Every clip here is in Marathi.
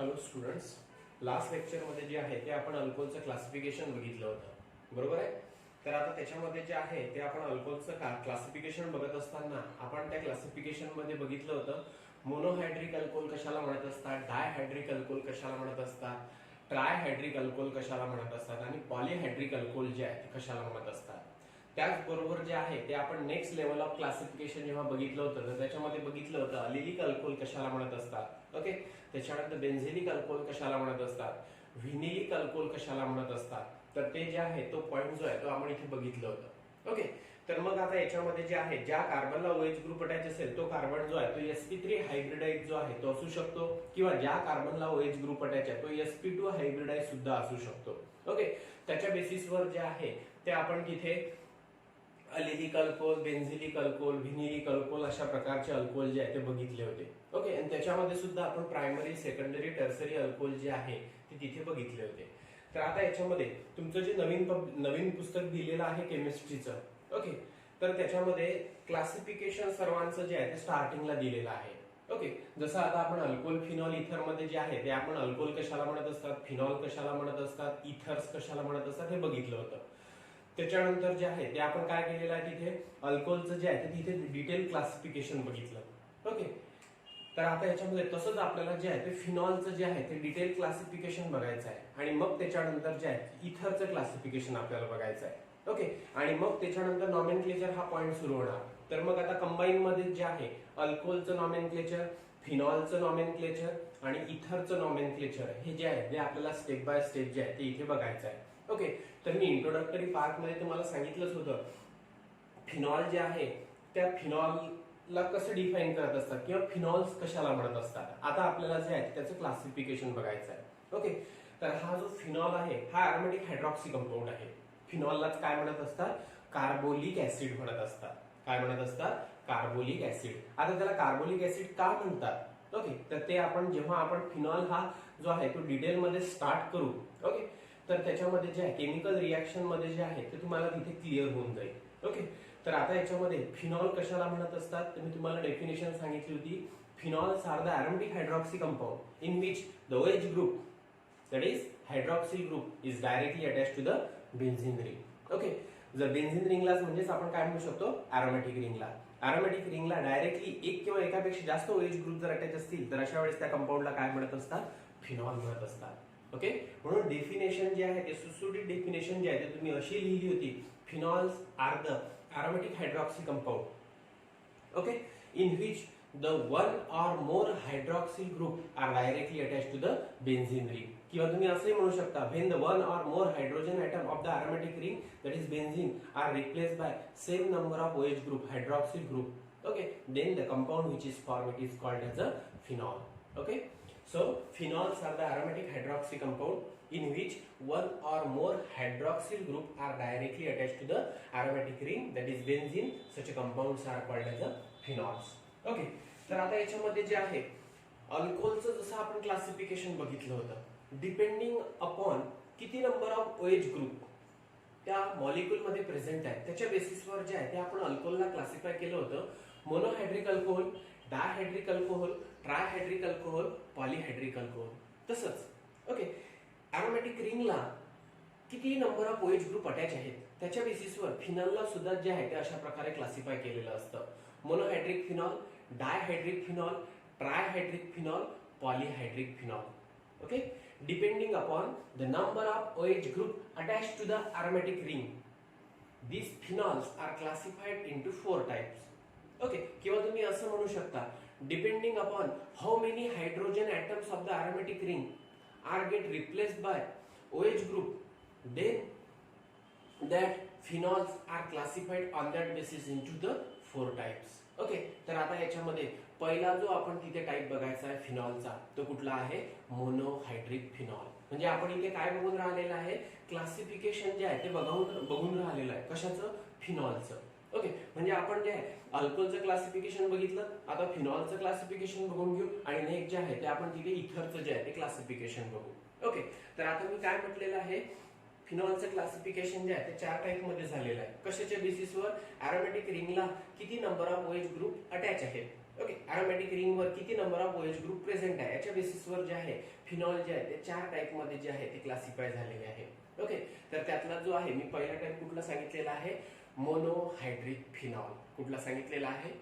हॅलो स्टुडंट्स, लास्ट लेक्चरमध्ये जे आहे ते आपण अल्कोहोलचं क्लासिफिकेशन बघितलं होतं, बरोबर आहे. तर आता त्याच्यामध्ये जे आहे ते आपण अल्कोहोलचं क्लासिफिकेशन बघत असताना आपण त्या क्लासिफिकेशन मध्ये बघितलं होतं मोनोहायड्रिक अल्कोहोल कशाला म्हणत असतात, डायहायड्रिक अल्कोहोल कशाला म्हणत असतात, ट्रायहायड्रिक अल्कोहोल कशाला म्हणत असतात आणि पॉलीहायड्रिक अल्कोहोल जे आहे ते कशाला म्हणत असतात. त्याचबरोबर जे आहे ते आपण नेक्स्ट लेवल ऑफ क्लासिफिकेशन जेव्हा बघितलं होतं तर त्याच्यामध्ये बघितलं होतं अलिलिक अल्कोहोल कशाला म्हणत असतात. ओके, त्याच्यानंतर बेन्झिलिक अल्कोहोल कशाला म्हणत असतात, व्हिनिलिक अल्कोहोल कशाला म्हणत असतात. तर ते जे आहे तो पॉइंट जो आहे तो आपण इथे बघितलं होतं. ओके, तर मग आता याच्यामध्ये जे आहे ज्या कार्बनला OH ग्रुप अटॅच असेल तो कार्बन जो आहे तो sp3 हायब्रिडाइज जो आहे तो असू शकतो, किंवा ज्या कार्बनला OH ग्रुप अटॅच आहे तो sp2 हायब्रिडाइज सुद्धा असू शकतो. ओके, त्याच्या बेसिसवर जे आहे ते आपण तिथे अलिलिक अल्कोहोल, बेन्झिलिक अल्कोहोल, व्हिनिलिक अल्कोहोल अशा प्रकारचे अल्कोहोल जे आहे ते बघितले होते. ओके, आणि त्याच्यामध्ये सुद्धा आपण प्रायमरी, सेकंडरी, टर्सरी अल्कोहोल जे आहे ते तिथे बघितले होते. तर आता याच्यामध्ये तुमचं जे नवीन पुस्तक दिलेलं आहे केमिस्ट्रीचं, ओके, तर त्याच्यामध्ये क्लासिफिकेशन सर्वांचं जे आहे ते स्टार्टिंगला दिलेलं आहे. ओके, जसं आता आपण अल्कोहोल, फिनॉल, इथर मध्ये जे आहे ते आपण अल्कोहोल कशाला म्हणत असतात, फिनॉल कशाला म्हणत असतात, इथर्स कशाला म्हणत असतात हे बघितलं होतं. त्याच्यानंतर जे आहे ते आपण काय केलेलं आहे तिथे अल्कोहोलचं जे आहे ते तिथे डिटेल क्लासिफिकेशन बघितलं. ओके, तर आता याच्यामध्ये तसंच आपल्याला जे आहे ते फिनॉलचं जे आहे ते डिटेल क्लासिफिकेशन बघायचं आहे आणि मग त्याच्यानंतर जे आहे इथरचं क्लासिफिकेशन आपल्याला बघायचं आहे. ओके, आणि मग त्याच्यानंतर नॉमेनक्लेचर हा पॉइंट सुरू होणार. तर मग आता कंबाईन मध्ये जे आहे अल्कोहोलचं नॉमेनक्लेचर, फिनॉलचं नॉमेनक्लेचर आणि इथरचं नॉमेनक्लेचर हे जे आहे ते आपल्याला स्टेप बाय स्टेप जे आहे ते इथे बघायचं आहे. ओके, तर मी इंट्रोडक्टरी पार्ट मध्ये तुम्हाला सांगितलंच होतं फिनॉल जे आहे त्या फिनॉलला कसं डिफाईन करत असतात किंवा फिनॉल्स कशाला म्हणत असतात. आता आपल्याला जे आहे त्याचं क्लासिफिकेशन बघायचं आहे. ओके, तर हा जो फिनॉल आहे हा अरोमॅटिक हायड्रॉक्सी कंपाऊंड आहे. फिनॉललाच काय म्हणत असतात, कार्बोलिक ऍसिड म्हणत असतात. काय म्हणत असतात, कार्बोलिक ऍसिड. आता त्याला कार्बोलिक ऍसिड का म्हणतात, ओके, तर ते आपण जेव्हा आपण फिनॉल हा जो आहे तो डिटेल मध्ये स्टार्ट करू, ओके, तर त्याच्यामध्ये जे आहे केमिकल रिएक्शन मध्ये जे आहे ते तुम्हाला तिथे क्लिअर होऊन जाईल. ओके, तर आता याच्यामध्ये फिनॉल कशाला म्हणत असतात तर मी तुम्हाला डेफिनेशन सांगितली होती. Phenols are the aromatic hydroxy compound in which the OH group, that is hydroxyl group, is directly attached to the benzene ring. Okay, जर बेन्झिन रिंगलाच म्हणजेच आपण काय म्हणू शकतो अरोमॅटिक रिंगला. अरोमॅटिक रिंगला डायरेक्टली एक किंवा एकापेक्षा जास्त OH ग्रुप जर अटॅच असतील तर अशा वेळेस त्या कंपाऊंडला काय म्हणत असतात, फिनॉल म्हणत असतात. ओके, म्हणून डेफिनेशन जे आहे ते सुटसुटीत डेफिनेशन जे आहे ते तुम्ही अशी लिहिली होती, phenols are the aromatic hydroxy compound, okay, in which the one or more hydroxyl group are directly attached to the benzene ring. किंवा तुम्ही असंही म्हणू शकता when the one or more hydrogen atom of the aromatic ring, that is benzene, are replaced by same number of OH group, hydroxyl group, okay, then the compound which is formed, it is called as a phenol. Okay, so phenols are the aromatic hydroxy compound in which one or more hydroxyl group are directly attached to the aromatic ring, that is benzene. Such compounds are called as a phenols. Okay, तर आता याच्यामध्ये जे आहे अल्कोहोलचं जसं आपण क्लासिफिकेशन बघितलं होतं, डिपेंडिंग अपॉन किती नंबर ऑफ OH ग्रुप त्या मॉलिक्यूल मध्ये प्रेझेंट आहे त्याच्या बेसिसवर जे आहे ते आपण अल्कोहोलला क्लासिफाय केलं होतं. Monohydric alcohol, डायहायड्रिक alcohol, ट्रायहायड्रिक alcohol, पॉलीहायड्रिक alcohol. तसंच ओके, अरोमॅटिक रिंगला किती number of OH group attach आहेत त्याच्या बेसिसवर फिनॉलला सुद्धा जे आहे ते अशा प्रकारे क्लासिफाय केलेलं असतं. Monohydric phenol, dihydric phenol, trihydric phenol, polyhydric phenol. Okay, depending upon the number of OH group attached to the aromatic ring, these phenols are classified into 4 types. Okay, किंवा तुम्ही असं म्हणू शकता depending upon how many hydrogen atoms of the aromatic ring are get replaced by OH group, then that phenols are classified on that basis into the 4 types. Okay, तर आता याच्यामध्ये पहिला जो आपण तिथे टाइप बघायचा आहे फिनॉलचा तो कुठला आहे, मोनोहायड्रिक फिनॉल. म्हणजे आपण इथे काय बघून राहिलेलं आहे, क्लासिफिकेशन जे आहे ते बघून राहिलेलं आहे कशाचं, फिनॉलचं. ओके, म्हणजे आपण जे आहे अल्कोहोलचं क्लासिफिकेशन बघितलं, आता फिनॉलचं क्लासिफिकेशन बघून घेऊ आणि नेक्स्ट जे आहे ते आपण तिथे इथरचं जे आहे ते क्लासिफिकेशन बघू. ओके, तर आता मी काय म्हटलेलं आहे, फिनॉलचं क्लासिफिकेशन जे आहे ते 4 टाइप मध्ये झालेलं आहे. कशाच्या बेसिसवर, अरोमॅटिक रिंगला किती number of OH group attach आहेत. ओके, अरोमॅटिक रिंगवर किती number of OH group present आहे याच्या बेसिसवर जे आहे फिनॉल जे आहे ते 4 टाइप मध्ये जे आहे ते क्लासिफाय झालेले आहे. ओके, तर त्यातला जो आहे मी पहिला टाइप कुठला सांगितलेला आहे, मोनोहायड्रिक फिनॉल. कुठला सांगितलेला आहे,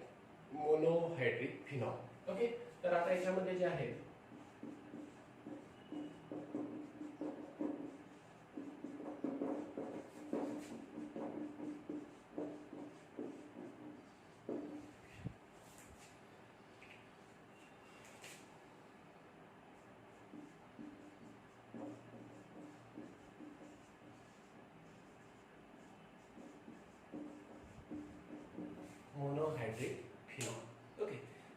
मोनोहायड्रिक फिनॉल. ओके, तर आता याच्यामध्ये जे आहे मोनोहायड्रिक फिनॉल. ओके,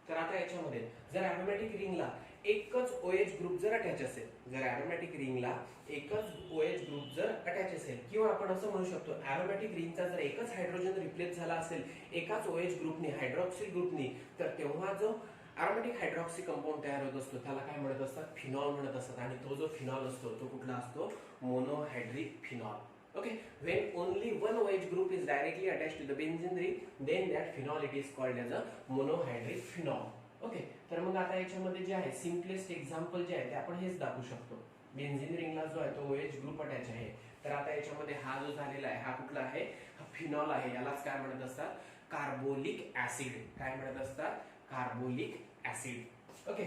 तर आता याच्यामध्ये जर अरोमॅटिक रिंगला एकच OH ग्रुप जर अटॅच असेल, जर अरोमॅटिक रिंगला एकच OH ग्रुप जर अटॅच असेल, किंवा आपण असं म्हणू शकतो अरोमॅटिक रिंगचा जर एकच हायड्रोजन रिप्लेस झाला असेल एकाच OH ग्रुपने, हायड्रॉक्सिल ग्रुपने, तर तेव्हा जो अरोमॅटिक हायड्रॉक्सी कंपाऊंड तयार होत असतो त्याला काय म्हणत असतात, फिनॉल म्हणत असतात. आणि तो जो फिनॉल असतो तो कुठला असतो, monohydric phenol. Okay, when only one OH group is directly attached to the benzene ring, then that phenol it is called as a monohydric phenol. Okay, तर मग आता याच्यामध्ये जे आहे सिम्पलेस्ट एक्झाम्पल जे आहे ते आपण हेच दाखवू शकतो. बेन्झीन रिंगला जो आहे तो OH ग्रुप अटॅच आहे, तर आता याच्यामध्ये हा जो झालेला आहे हा कुठला आहे, हा फिनॉल आहे. यालाच काय म्हणत असतात, कार्बोलिक ऍसिड. काय म्हणत असतात, कार्बोलिक ऍसिड. ओके,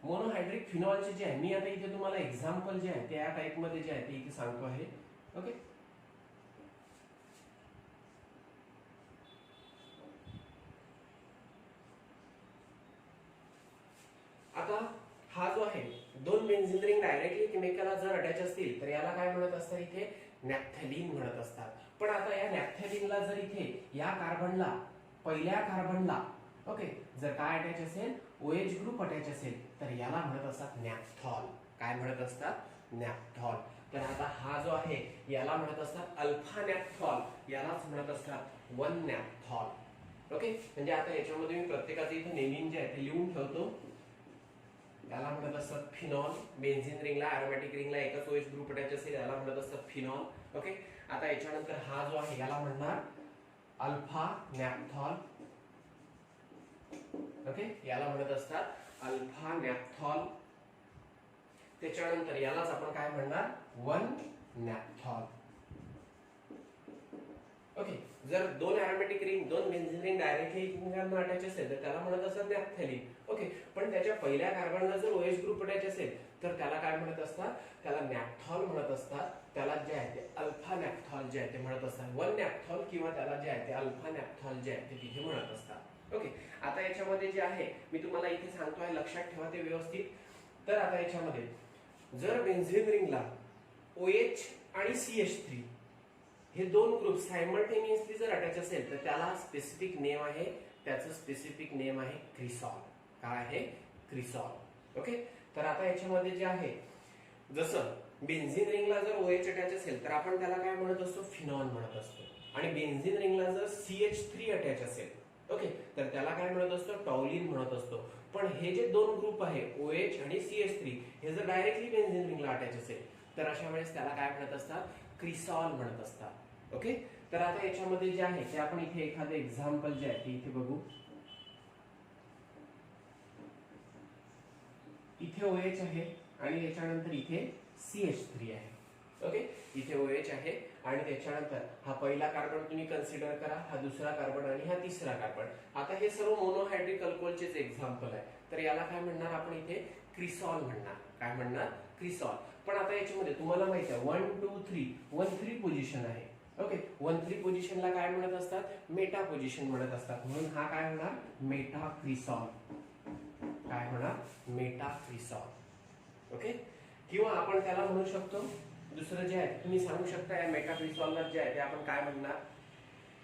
मोनोहायड्रिक फिनॉलचे जे आहे मी आता इथे तुम्हाला एक्झाम्पल जे आहे त्या टाइप मध्ये जे आहे ते इथे सांगतो आहे. ओके, आता हा जो आहे दोन बेन्झीन रिंग डायरेक्टली केमिकलला जर अटॅच असतील तर याला काय म्हणत असतात, इथे नॅफ्थॅलिन म्हणत असतात. पण आता या नॅफ्थॅलिनला जर इथे या कार्बनला, पहिल्या कार्बनला ओके जर काय अटॅच असेल, OH ग्रुप अटॅच असेल, तर याला म्हणत असतात नॅफ्थॉल. काय म्हणत असतात, नॅफ्थॉल. तर आता हा जो आहे याला म्हणत असतात अल्फा नॅफ्थॉल, यालाच म्हणत असतात 1 नॅफ्थॉल. ओके, म्हणजे आता याच्यामध्ये मी प्रत्येकाचे इथे नेमिंग जे आहे ते लिहून ठेवतो. याला म्हणत असतात फिनॉल. बेन्झीन रिंगला, अरोमॅटिक रिंगला एकच OH ग्रुप अटॅच असेल याला म्हणत असतात फिनॉल. ओके, आता याच्यानंतर हा जो आहे याला म्हणणार अल्फा नॅफ्थॉल. ओके, याला म्हणत असतात अल्फा नॅफ्थॉल. त्याच्यानंतर यालाच आपण काय म्हणणार, 1 नॅफ्थॉल. ओके, जर दोन अरोमॅटिक रिंग, दोन बेन्झीन रिंग डायरेक्टली एकमेकांना अटॅच असेल तर त्याला म्हणत असतात नॅफ्थॅलिन. ओके, पण त्याच्या पहिल्या कार्बनला जर OH ग्रुप अटॅच असेल तर त्याला काय म्हणत असतात, त्याला नॅफ्थॉल म्हणत असतात. त्याला जे आहे ते अल्फा नॅफ्थॉल जे आहे ते म्हणत असतात, 1 नॅफ्थॉल, किंवा त्याला जे आहे ते अल्फा नॅफ्थॉल जे आहे ते तिथे म्हणत असतात. ओके, आता याच्यामध्ये जे आहे मी तुम्हाला इथे सांगतोय, लक्षात ठेवा ते व्यवस्थित. तर आता याच्यामध्ये जर बेन्झीन रिंगला OH आणि CH3 हे दोन ग्रुप सायमल्टेनियसली जर अटॅच असेल तर त्याला स्पेसिफिक नेम आहे, त्याचं स्पेसिफिक नेम आहे क्रिसॉल. काय आहे, क्रिसॉल. ओके, तर आता याच्यामध्ये जे आहे जसं बेन्झीन रिंगला जर OH अटॅच असेल तर आपण त्याला काय म्हणत असतो, फिनॉल म्हणत असतो. आणि बेन्झीन रिंगला जर CH3 अटॅच असेल ओके तर त्याला काय म्हणत असतो, टॉलिन म्हणत असतो. पण हे जे दोन ग्रुप आहे OH आणि CH3 हे जर डायरेक्टली बेन्झीन रिंगला अटॅच असेल तर अशा वेळेस त्याला काय म्हणत असतात, क्रिसॉल म्हणत असतात. ओके, तर आता याच्यामध्ये जे आहे ते आपण इथे एखादं एक्झाम्पल जे आहे ते इथे बघू. इथे OH आहे आणि त्याच्यानंतर इथे CH3 आहे. ओके, इथे OH आहे आणि त्याच्यानंतर हा पहिला कार्बन तुम्ही कन्सिडर करा, हा दुसरा कार्बन आणि हा तिसरा कार्बन. आता हे सर्व मोनोहायड्रिक अल्कोहोलचेच एक्झाम्पल आहे, तर याला काय म्हणणार आपण इथे, क्रिसॉल म्हणणार. काय म्हणणार, क्रिसॉल. पण आता याच्यामध्ये तुम्हाला माहिती आहे 1 2 3 1 3 पोझिशन आहे. ओके, 1 3 पोझिशनला काय म्हणत असतात, मेटा पोझिशन म्हणत असतात. म्हणून हा काय होणार, मेटा क्रिसॉल. काय होणार, मेटा क्रिसॉल. ओके, किंवा आपण त्याला म्हणू शकतो दुसरं जे आहे तुम्ही सांगू शकता या मेटा क्रिसॉलला जे आहे ते आपण काय म्हणणार.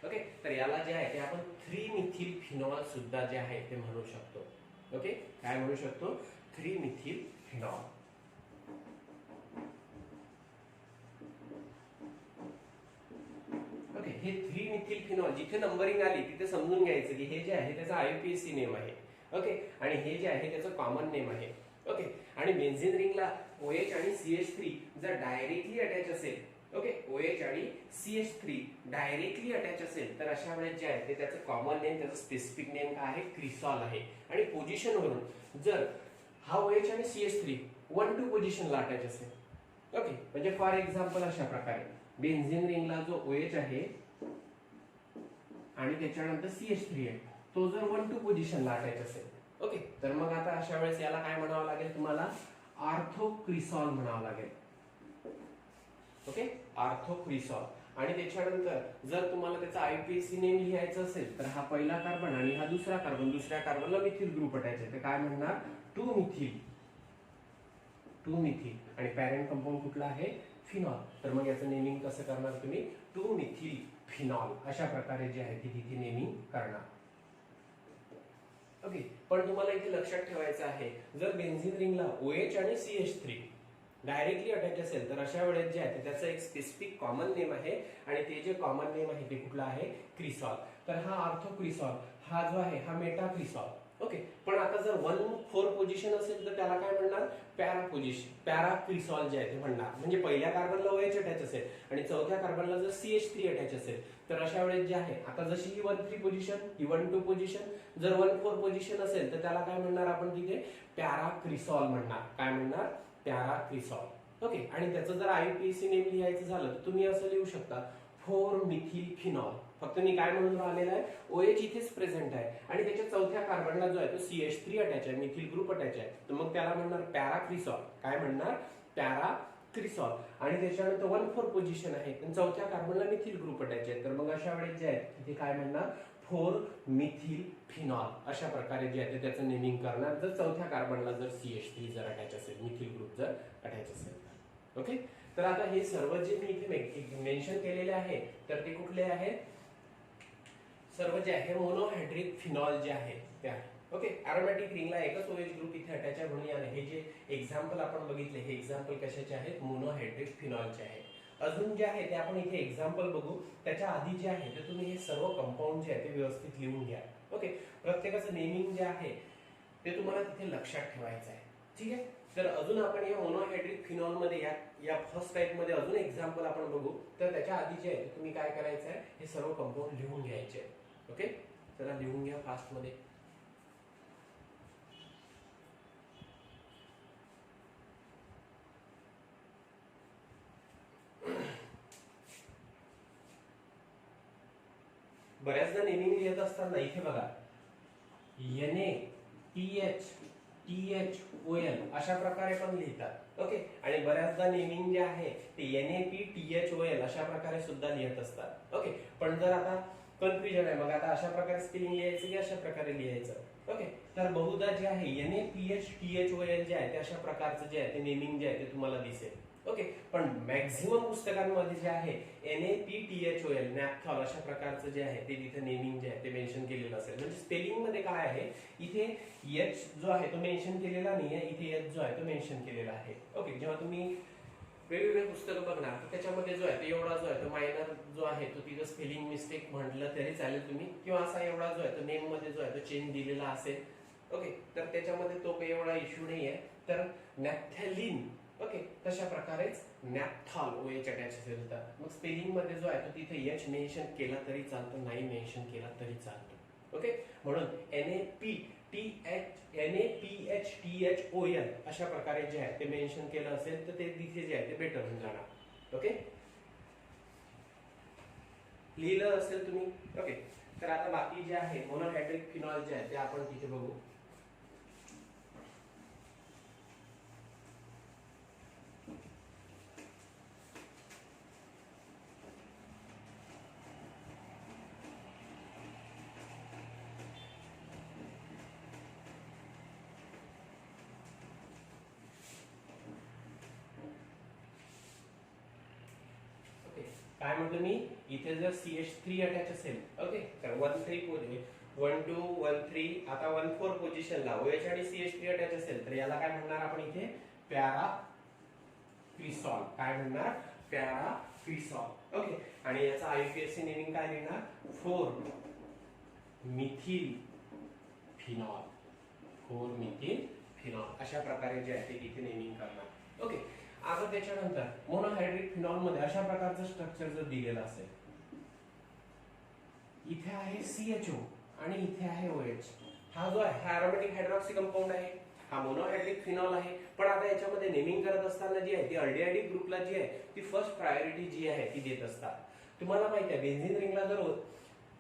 ओके, तर याला जे आहे ते आपण 3 मिथिल फिनॉल सुद्धा जे आहे ते म्हणू शकतो. ओके, काय म्हणू शकतो, 3 मिथिल फिनॉल. ओके, हे 3 मिथिल फिनॉल जिथे नंबरिंग आली तिथे समजून घ्यायचं की हे जे आहे त्याचा IUPAC नेम आहे. ओके, आणि हे जे आहे त्याचं कॉमन नेम आहे. ओके, आणि बेन्झीन रिंगला OH आणि CH3 जर डायरेक्टली अटॅच असेल ओके, OH आणि CH3 डायरेक्टली अटॅच असेल तर अशा वेळेस जे आहे ते त्याचं कॉमन नेम, त्याचं स्पेसिफिक नेम काय आहे, क्रिसॉल आहे. आणि पोझिशन वरून जर हा OH आणि CH3 1-2 पोझिशनला अटॅच असेल, ओके, म्हणजे फॉर एक्झाम्पल अशा प्रकारे बेन्झीन रिंगला जो OH आहे आणि त्याच्यानंतर CH3 आहे, तो जर 1-2 पोझिशनला अटॅच असेल, ओके, तर मग आता अशा वेळेस याला काय म्हणावं लागेल, तुम्हाला ऑर्थोक्रिसॉल म्हणावं लागेल. ओके, ऑर्थोक्रिसॉल. आणि त्याच्यानंतर जर तुम्हाला त्याचा आयपीएसी नेम लिहायचं असेल तर हा पहिला कार्बन आणि हा दुसरा कार्बन, दुसऱ्या कार्बनला मिथिल ग्रुप अटॅच आहे, तर काय म्हणणार, 2 मिथिल. आणि पॅरेंट कंपाऊंड कुठला आहे, फिनॉल. तर मग याचं नेमिंग कसं करणार तुम्ही, 2 मिथिल फिनॉल अशा प्रकारे जे आहे ती तिथे नेमिंग करणार. ओके, पण तुम्हाला इथे लक्षात ठेवायचं आहे, जर बेन्झीन रिंगला OH आणि CH3 डायरेक्टली अटॅच असेल तर अशा वेळेस जे आहे त्याचं एक स्पेसिफिक कॉमन नेम आहे आणि ते जे कॉमन नेम आहे ते कुठलं आहे, क्रिसॉल. तर हा ऑर्थोक्रिसॉल, हा जो आहे हा मेटाक्रिसॉल. ओके, पण आता जर 1-4 पोझिशन असेल तर त्याला काय म्हणणार, पॅराक्रिसॉल जे आहे ते म्हणणार. म्हणजे पहिल्या कार्बनला OH अटॅच असेल आणि चौथ्या कार्बनला जर CH3 अटॅच असेल तर अशा वेळेस जे आहे, आता जशी ही 1-3 पोझिशन, ही 1-2 पोझिशन, जर 1-4 पोझिशन असेल तर त्याला काय म्हणणार आपण तिथे, पॅराक्रिसॉल म्हणणार. काय म्हणणार, पॅराक्रिसॉल. ओके, आणि त्याचं जर आयपीएसी नेम लिहायचं झालं तर तुम्ही असं लिहू शकता, 4 मिथिल फिनॉल. फक्त मी काय म्हणून राहिलेला आहे, OH इथेच प्रेझेंट आहे आणि त्याच्या चौथ्या कार्बनला जो आहे तो CH3 अटॅच आहे, मिथिल ग्रुप अटॅच आहे, तर मग त्याला म्हणणार पॅराक्रिसॉल. काय म्हणणार, पॅराक्रिसॉल. आणि त्याच्यानंतर 1-4 पोझिशन आहे आणि चौथ्या कार्बनला मिथिल ग्रुप अटॅच आहे, तर मग अशा वेळेस जे आहे तिथे काय म्हणणार, 4 मिथिल फिनॉल अशा प्रकारे जे आहे ते त्याचं नेमिंग करणार, जर चौथ्या कार्बनला जर CH3 जर अटॅच असेल, मिथिल ग्रुप जर अटॅच असेल. ओके, तर आता हे सर्व जे मी इथे मेन्शन केलेले आहे तर ते कुठले आहे, सर्व जे आहे मोनोहायड्रिक फिनॉल जे आहे ते आहे. ओके, अरोमॅटिक रिंगला एकच OH ग्रुप इथे अटॅच आहे म्हणून हे जे एक्झाम्पल आपण बघितले हे एक्झाम्पल कशाचे आहेत, मोनोहायड्रिक फिनॉलचे आहे. अजून जे आहे ते आपण इथे एक्झाम्पल बघू. त्याच्या आधी जे आहे ते तुम्ही हे सर्व कंपाऊंड जे आहे ते व्यवस्थित लिहून घ्या. ओके, प्रत्येकाचं नेमिंग जे आहे ते तुम्हाला तिथे लक्षात ठेवायचं आहे. ठीक आहे, तर अजून आपण या मोनोहायड्रिक फिनॉल मध्ये या फर्स्ट टाइप मध्ये अजून एक्झाम्पल आपण बघू. तर त्याच्या आधी जे आहे तुम्ही काय करायचं आहे, हे सर्व कंपाऊंड लिहून घ्यायचे आहे. ओके, चला लिहून घ्या फास्ट मध्ये. बऱ्याचदा नेमिंग लिहित असताना इथे बघा NaTH अशा प्रकारे पण लिहितात. ओके, आणि बऱ्याचदा नेमिंग जे आहे ते NaPTHOL अशा प्रकारे सुद्धा लिहित असतात. ओके, पण जर आता कन्फ्युजन आहे, मग आता अशा प्रकारे स्पेलिंग लिहायचं की अशा प्रकारे लिहायचं. ओके, तर बहुधा जे आहे NaPHTHOL जे आहे ते अशा प्रकारचं जे आहे ते नेमिंग जे आहे ते तुम्हाला दिसेल. ओके, पण मॅक्झिमम पुस्तकांमध्ये जे आहे NaPTHOL नॅपथॉल अशा प्रकारचं जे आहे ते तिथे नेमिंग जे आहे ते मेन्शन केलेलं असेल. म्हणजे स्पेलिंग मध्ये काय आहे, इथे H जो आहे तो मेन्शन केलेला नाहीये, इथे H जो आहे तो मेन्शन केलेला आहे. ओके, जेव्हा तुम्ही वेगवेगळे पुस्तकं बघणार तर त्याच्यामध्ये जो आहे तो एवढा जो आहे तो मायनर जो आहे तो तिथं स्पेलिंग मिस्टेक म्हटलं तरी चालेल तुम्ही, किंवा असा एवढा जो आहे तो नेम मध्ये जो आहे तो चेंज दिलेला असेल. ओके, तर त्याच्यामध्ये तो काही एवढा इश्यू नाही आहे. तर नॅफ्थॅलिन, ओके, तशा प्रकारेच नॅपथॉल OH अटॅच असेल तर मग स्पेलिंग मध्ये जो आहे तो तिथे H मेन्शन केला तरी चालतो, नाही मेन्शन केला तरी चालतो. ओके, म्हणून NaPHTHOL अशा प्रकारे जे आहे ते मेन्शन केलं असेल तर ते तिथे जे आहे ते बेटर होऊन जाणार. ओके, लिहिलं असेल तुम्ही. ओके, तर आता बाकी जे आहे मोनोहायड्रिक फिनॉल जे आहे ते आपण तिथे बघू. काय म्हटलं मी, इथे जर CH3 अटॅच असेल, ओके, तर 1-2-1-3 आता 1-4 पोझिशनला OH आणि CH3 अटॅच असेल तर याला काय म्हणणार आपण इथे, पॅराक्रिसॉल. काय म्हणणार, पॅराक्रिसॉल. ओके, आणि याचा आयपीएससी नेमिंग काय लिहिणार, 4 मिथिल फिनॉल. 4 मिथिल फिनॉल अशा प्रकारे जे आहे ते इथे नेमिंग करणार. ओके, आता त्याच्यानंतर मोनोहायड्रिक फिनॉल मध्ये अशा प्रकारचं स्ट्रक्चर जर दिलेलं असेल, इथे आहे CHO आणि इथे आहे OH, हा जो आहे हा अरोमॅटिक हायड्रॉक्सी कंपाऊंड आहे, हा मोनोहायड्रिक फिनॉल आहे. पण आता याच्यामध्ये नेमिंग करत असताना जी आहे ती अल्डिहाइड ग्रुपला जी आहे ती फर्स्ट प्रायोरिटी जी आहे ती देत असतात. तुम्हाला माहिती आहे बेन्झीन रिंगला जर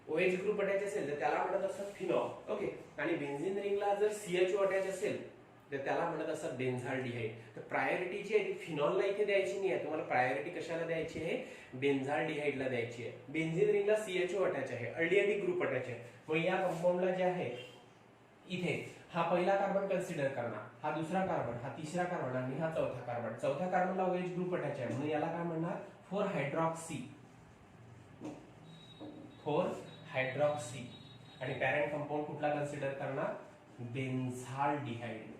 OH ग्रुप अटॅच असेल तर त्याला म्हणत असतात फिनॉल. ओके, आणि बेन्झीन रिंगला जर CHO अटॅच असेल तर त्याला म्हणत असतात बेन्झाल्डिहाइड. तर प्रायोरिटी जी आहे ती फिनॉलला इथे द्यायची नाही आहे, तुम्हाला प्रायोरिटी कशाला द्यायची आहे, बेन्झाल्डिहाइडला द्यायची आहे. बेन्झीन रिंगला CHO अटॅच आहे, अल्डिहाइड ग्रुप अटॅच आहे. मग या कंपाऊंडला जे आहे इथे हा पहिला कार्बन कन्सिडर करणार, हा दुसरा कार्बन, हा तिसरा कार्बन आणि हा चौथा कार्बन. चौथ्या कार्बनला OH ग्रुप अटॅच आहे म्हणून याला काय म्हणणार, 4 हायड्रॉक्सी. 4 हायड्रॉक्सी. आणि पॅरेंट कंपाऊंड कुठला कन्सिडर करणार, बेन्झाल्डिहाइड.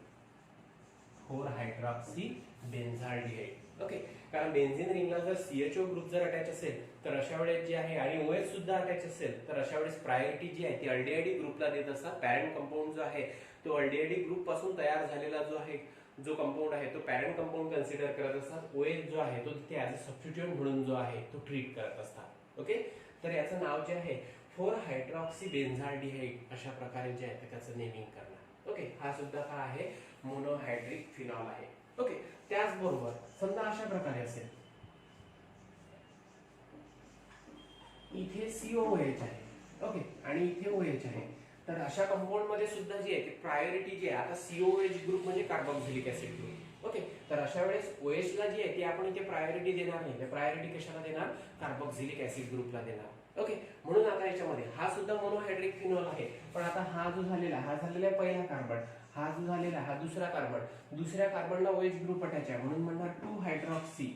4 हायड्रॉक्सी बेन्झाल्डिहाइड. ओके, कारण बेन्झीन रिंगला जर CHO ग्रुप जर अटॅच असेल तर अशा वेळेस जे आहे आणि OH सुद्धा अटॅच असेल तर अशा वेळेस प्रायोरिटी जी आहे ती अल्डिहाइड ग्रुपला देत असतात. पॅरेंट कंपाऊंड जो आहे तो अल्डिहाइड ग्रुप पासून तयार झालेला जो आहे जो कंपाऊंड आहे तो पॅरेंट कंपाऊंड कन्सिडर करत असतात. OH जो आहे तो तिथे ऍज अ सबस्टिट्यूएंट म्हणून जो आहे तो ट्रीट करत असतात. ओके, तर याचं नाव जे आहे 4 हायड्रॉक्सी बेन्झाल्डिहाइड अशा प्रकारे जे आहे त्याचं नेमिंग करणार. ओके, हा सुद्धा काय आहे, मोनोहायड्रिक फिनॉल आहे. ओके, त्याचबरोबर समजा अशा प्रकारे असेल, इथे COOH आहे, ओके, आणि इथे OH आहे, तर अशा कंपाऊंड मध्ये सुद्धा जी आहे ती प्रायोरिटी जी आहे, आता COOH ग्रुप म्हणजे कार्बोक्सिलिक ऍसिड ग्रुप. ओके, तर अशा वेळेस OH ला जी आहे ती आपण इथे प्रायोरिटी देणार नाही, तर प्रायोरिटी कशाला देणार, कार्बोक्सिलिक ऍसिड ग्रुपला देणार. ओके, म्हणून आता याच्यामध्ये हा सुद्धा मोनोहायड्रिक फिनॉल आहे, पण आता हा जो झालेला आहे पहिला कार्बन, हा जो झालेला हा दुसरा कार्बन, दुसऱ्या कार्बनला OH ग्रुप अटॅच आहे म्हणून म्हणणार 2 हायड्रॉक्सी.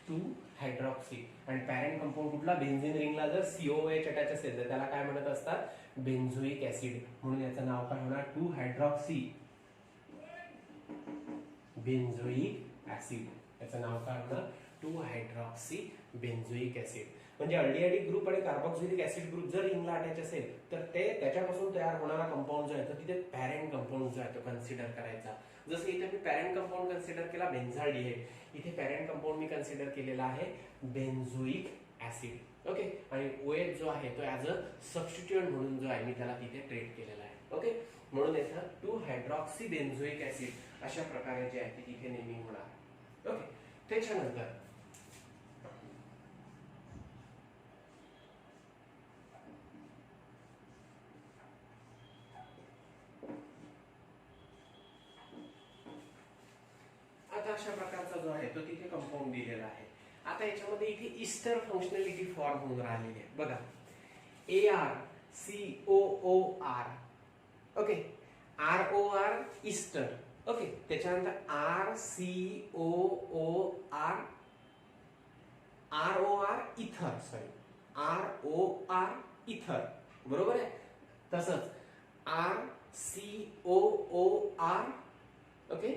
2 हायड्रॉक्सी. आणि पॅरेंट कंपाऊंड कुठला, बेन्झीन रिंगला जर COOH अटॅच असेल तर त्याला काय म्हणत असतात, बेन्झोइक ऍसिड. म्हणून याचं नाव काय होणार, 2 हायड्रॉक्सी बेन्झोइक ऍसिड. याचं नाव काय होणार, 2 हायड्रॉक्सी बेन्झोइक ऍसिड. म्हणजे अल्डिहाइड ग्रुप आणि कार्बोक्सिलिक ऍसिड ग्रुप जर रिंगला अटॅच असेल तर ते त्याच्यापासून तयार होणारा कंपाऊंड जो आहे तो तिथे पॅरेंट कंपाऊंड जो आहे तो कन्सिडर करायचा. जसं इथे मी पॅरेंट कंपाऊंड कन्सिडर केला बेन्झाल्डिहाइड, इथे पॅरेंट कंपाऊंड मी कन्सिडर केलेला आहे बेन्झोइक ऍसिड. ओके, आणि OH जो आहे तो ऍज अ सबस्टिट्यूएंट म्हणून जो आहे मी त्याला तिथे ट्रीट केलेला आहे. ओके, म्हणून इथं 2 हायड्रॉक्सी बेन्झोइक ऍसिड अशा प्रकारे जे आहे ते तिथे नेमिंग होणार. ओके, त्याच्यानंतर अशा प्रकारचा जो आहे तो तिथे कंपाऊंड दिलेला आहे. आता याच्यामध्ये इथे ईस्टर फंक्शनॅलिटी फॉर्म होऊन राहिलेली आहे बघा, ArCOOR. Okay, ROR Easter. Okay, त्याच्यानंतर ROR इथर, सॉरी ROR इथर, बरोबर आहे. तसंच RCOOR, ओके,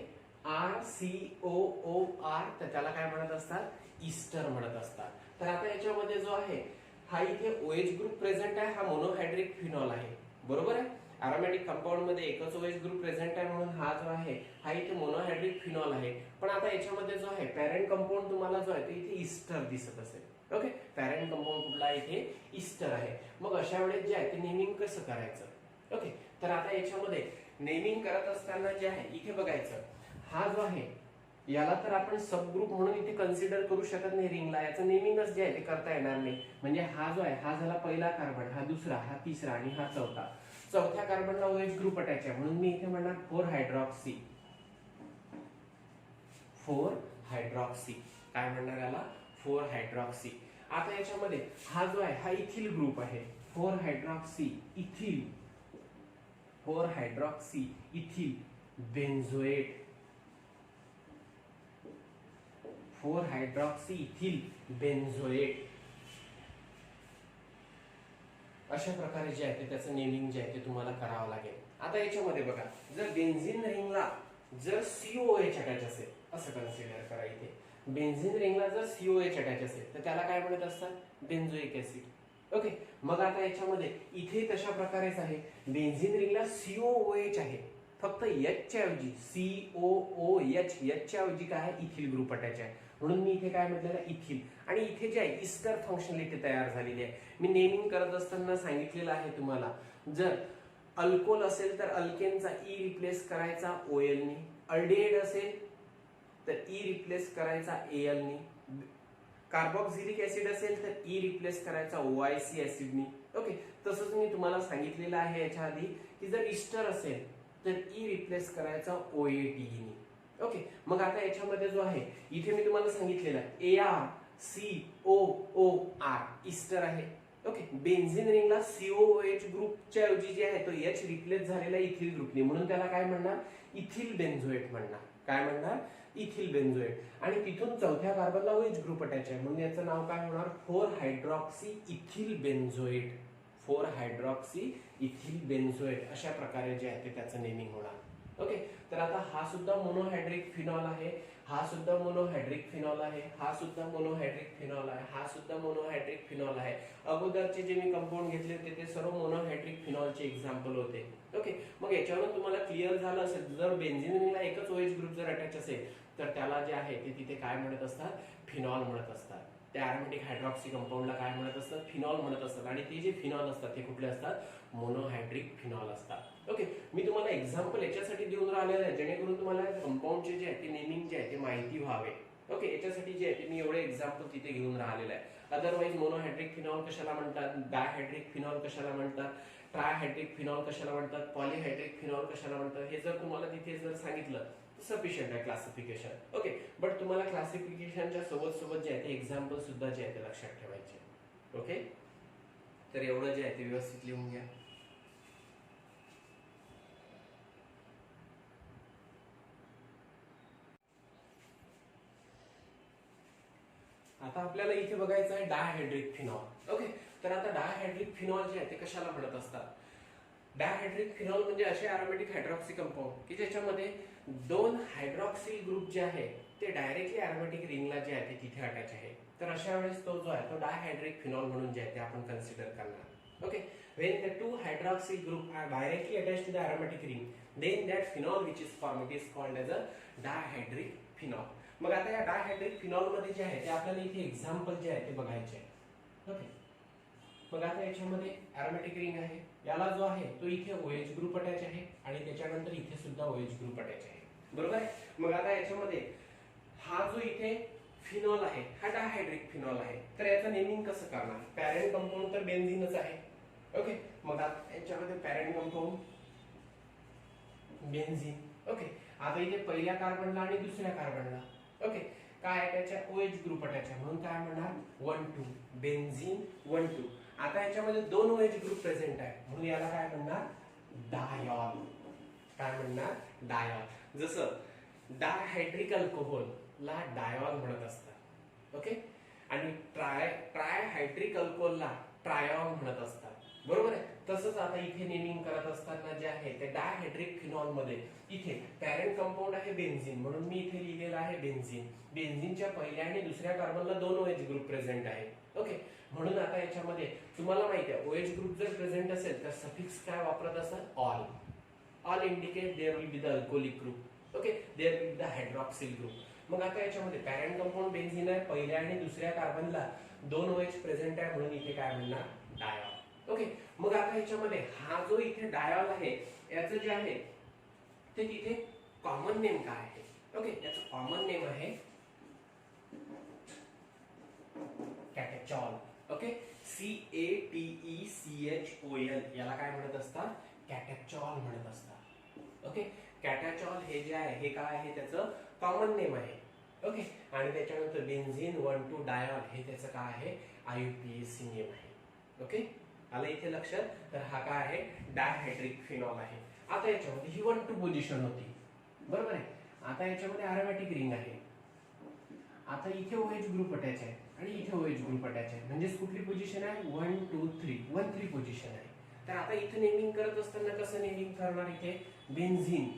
RCOOR, तर त्याला काय म्हणत असतात, ईस्टर म्हणत असतात. तर आता याच्यामध्ये जो आहे हा इथे OH ग्रुप प्रेझेंट आहे, हा मोनोहायड्रिक फिनॉल आहे, बरोबर आहे. अरोमॅटिक कंपाऊंड मध्ये एकच OH ग्रुप प्रेझेंट आहे म्हणून हा जो आहे हा इथे मोनोहायड्रिक फिनॉल आहे. पण आता याच्यामध्ये जो आहे पॅरेंट कंपाऊंड तुम्हाला जो आहे तो इथे ईस्टर दिसत असेल. ओके, पॅरेंट कंपाऊंड कुठला इथे ईस्टर आहे. मग अशा वेळेस जे आहे ते नेमिंग कसं करायचं. ओके, तर आता याच्यामध्ये नेमिंग करत असताना जे आहे इथे बघायचं, हा जो आहे याला तर आपण सब ग्रुप म्हणून इथे कन्सिडर करू शकत नाही रिंगला, याचं नेमिंगच जे आहे ते करता येणार नाही. म्हणजे हा जो आहे हा झाला पहिला कार्बन, हा दुसरा, हा तिसरा आणि हा चौथा. चौथ्या कार्बनला OH ग्रुप अटॅच आहे म्हणून मी इथे म्हणणार 4 हायड्रॉक्सी. 4 हायड्रॉक्सी काय म्हणणार याला, 4 हायड्रॉक्सी. आता याच्यामध्ये हा जो आहे हा इथिल ग्रुप आहे, 4 hydroxy ethyl. 4 hydroxy ethyl benzoate. 4 hydroxy ethyl benzoate. अशा प्रकारे जे आहे ते त्याचं नेमिंग जे आहे ते तुम्हाला करावं लागेल. आता याच्यामध्ये बघा, जर बेन्झीन रिंगला जर COOH अटॅच असेल असं कन्सिडर करा, इथे बेन्झीन रिंगला जर COOH अटॅच असेल तर त्याला काय म्हणत असतात, बेन्झोइक ऍसिड. ओके, मग आता याच्यामध्ये इथे तशा प्रकारेच आहे, बेन्झीन रिंगला COOH आहे फक्त एच च्या ऐवजी COOH च्या ऐवजी काय आहे इथिल ग्रुप अटॅच आहे, म्हणून मी इथे काय म्हटलेलं इथिल. आणि इथे जे आहे इस्टर फंक्शनॅलिटी तयार झालेली आहे. मी नेमिंग करत असताना सांगितलेलं आहे तुम्हाला, जर अल्कोहोल असेल तर अल्केनचा ई रिप्लेस करायचा OL नी, अल्डिहाइड असेल तर ई रिप्लेस करायचा AL नी, कार्बोक्सिलिक ऍसिड असेल तर ई रिप्लेस करायचा OIC ऍसिडनी. ओके, तसंच मी तुम्हाला सांगितलेलं आहे याच्या आधी की जर इस्टर असेल तर ई रिप्लेस करायचा OATE नी. ओके, मग आता याच्यामध्ये जो आहे इथे मी तुम्हाला सांगितलेलं आहे ArCOOR इस्टर आहे. ओके, बेन्झिन रिंगला COOH ग्रुपच्या ऐवजी जे आहे तो H रिप्लेस झालेला इथिल ग्रुपने, म्हणून त्याला काय म्हणणार इथिल बेन्झोएट म्हणणार. काय म्हणणार इथिल बेन्झोएट. आणि तिथून चौथ्या कार्बनला OH ग्रुप अटॅच आहे, म्हणून याचं नाव काय होणार 4-हायड्रॉक्सी इथिल बेन्झोएट. 4-हायड्रॉक्सी इथिल बेन्झोएट अशा प्रकारे जे आहे ते त्याचं नेमिंग होणार. ओके, तर आता हा सुद्धा मोनोहायड्रिक फिनॉल आहे, हा सुद्धा मोनोहायड्रिक फिनॉल आहे, हा सुद्धा मोनोहायड्रिक फिनॉल आहे, हा सुद्धा मोनोहायड्रिक फिनॉल आहे. अगोदरचे जे मी कंपाऊंड घेतले होते ते सर्व मोनोहायड्रिक फिनॉलचे एक्झाम्पल होते. ओके, मग याच्यावरून तुम्हाला क्लिअर झालं असेल जर बेन्झिन रिंगला एकच OH ग्रुप जर अटॅच असेल तर त्याला जे आहे ते तिथे काय म्हणत असतात फिनॉल म्हणत असतात. त्या अरोमॅटिक हायड्रॉक्सी कंपाऊंडला काय म्हणत असतात फिनॉल म्हणत असतात. आणि ते जे फिनॉल असतात ते कुठले असतात मोनोहायड्रिक फिनॉल असतात. ओके, मी तुम्हाला एक्झाम्पल याच्यासाठी देऊन राहिलेलं आहे जेणेकरून तुम्हाला कंपाऊंडचे जे आहे ते नेमिंग जे आहे ते माहिती व्हावे. ओके, याच्यासाठी जे आहे ते मी एवढे एक्झाम्पल तिथे घेऊन राहिलेलं आहे. अदरवाईज मोनोहायड्रिक फिनॉल कशाला म्हणतात, डायहायड्रिक फिनॉल कशाला म्हणतात, ट्रायहायड्रिक फिनॉल कशाला म्हणतात, पॉलीहायड्रिक फिनॉल कशाला म्हणतात, हे जर तुम्हाला तिथे जर सांगितलं सफिशियंट आहे क्लासिफिकेशन. ओके, बट तुम्हाला क्लासिफिकेशनच्या सोबत जे आहे ते एक्झाम्पल सुद्धा जे आहे ते लक्षात ठेवायचे. ओके, तर एवढं जे आहे ते व्यवस्थित लिहून घ्या. आता आपल्याला इथे बघायचं आहे डायहायड्रिक फिनॉल. ओके, तर आता डायहायड्रिक फिनॉल जे आहे ते कशाला म्हणत असतात. डायहायड्रिक फिनॉल म्हणजे असे अरोमॅटिक हायड्रॉक्सी कंपाऊंड की ज्याच्यामध्ये 2 हायड्रॉक्सिल ग्रुप जे आहे ते डायरेक्टली अरोमॅटिक रिंगला जे आहे ते तिथे अटॅच आहे. तर अशा वेळेस तो जो आहे तो डायहायड्रिक फिनॉल म्हणून जे आहे ते आपण कन्सिडर करणार. Okay, when the 2 hydroxyl group are directly attached to the aromatic ring, then that phenol which is formed is called as a dihydric phenol. मग आता या डायहायड्रिक फिनॉल मध्ये जे आहे ते आपल्याला इथे एक्झाम्पल जे आहे ते बघायचे आहे. ओके, मग आता याच्यामध्ये अरोमॅटिक रिंग आहे, याला जो आहे तो इथे OH ग्रुप अटॅच आहे आणि त्याच्यानंतर इथे सुद्धा OH ग्रुप अटॅच आहे. बरोबर आहे. मग आता याच्यामध्ये हा जो इथे फिनॉल आहे हा डायहायड्रिक फिनॉल आहे, तर याचं नेमिंग कसं करणार. पॅरेंट कंपाऊंड तर बेन्झिनच आहे. ओके, मग आता याच्यामध्ये पॅरेंट कंपाऊंड बेन्झिन. ओके, आता इथे पहिल्या कार्बनला आणि दुसऱ्या कार्बनला ओके काय अटॅच आहे OH ग्रुप अटॅच आहे, म्हणून काय म्हणणार 1,2 बेन्झिन 1,2. आता याच्यामध्ये 2 OH ग्रुप प्रेझेंट आहे म्हणून याला काय म्हणणार डायॉल. काय म्हणणार डायॉल. जसं डायहायड्रिक अल्कोहोलला डायॉल म्हणत असतात. ओके, आणि ट्रायहायड्रिक अल्कोहोलला ट्रायॉल म्हणत असतात. बरोबर आहे. तसंच आता इथे नेमिंग करत असताना जे आहे ते डायहायड्रिक फिनॉल मध्ये इथे पॅरेंट कंपाऊंड आहे बेन्झिन म्हणून मी इथे लिहिलेलं आहे बेन्झिन. बेन्झिनच्या पहिल्या आणि दुसऱ्या कार्बनला 2 OH ग्रुप प्रेझेंट आहे. ओके, म्हणून आता याच्यामध्ये तुम्हाला माहिती आहे OH ग्रुप जर प्रेझेंट असेल तर सफिक्स काय वापरत असतात ol. Ol indicate there will be the alcoholic group. Okay, there will be the hydroxyl group. मग आता याच्यामध्ये पॅरेंट कंपाऊंड बेन्झिन आहे, पहिल्या आणि दुसऱ्या कार्बनला 2 OH प्रेझेंट आहे म्हणून इथे काय म्हणणार डायॉल. ओके, मग आता याच्यामध्ये हा जो इथे डायॉल आहे याचं जे आहे ते तिथे कॉमन नेम काय आहे. ओके, याचं कॉमन नेम आहे कॅटेचॉल. ओके, CATECHOL याला काय म्हणत असतात कॅटेचॉल म्हणत असतात. ओके, कॅटेचॉल हे जे आहे हे काय आहे त्याचं कॉमन नेम आहे. ओके, आणि त्याच्यानंतर बेन्झिन 1,2 डायॉल हे त्याचं काय आहे IUPAC नेम आहे. ओके, आलं इथे लक्षात. तर हा काय आहे डायहायड्रिक फिनॉल आहे. आता याच्यामध्ये ही 1,2 पोझिशन होती. बरोबर आहे. आता याच्यामध्ये अरोमॅटिक रिंग आहे. आता इथे OH ग्रुप अटॅच आहे आणि इथे OH ग्रुप अटॅच आहे म्हणजे कुठली पोझिशन आहे 1, 2, 3 1, 3 पोझिशन आहे. तर आता इथे नेमिंग करत असताना कसं नेमिंग करणार इथे बेन्झिन.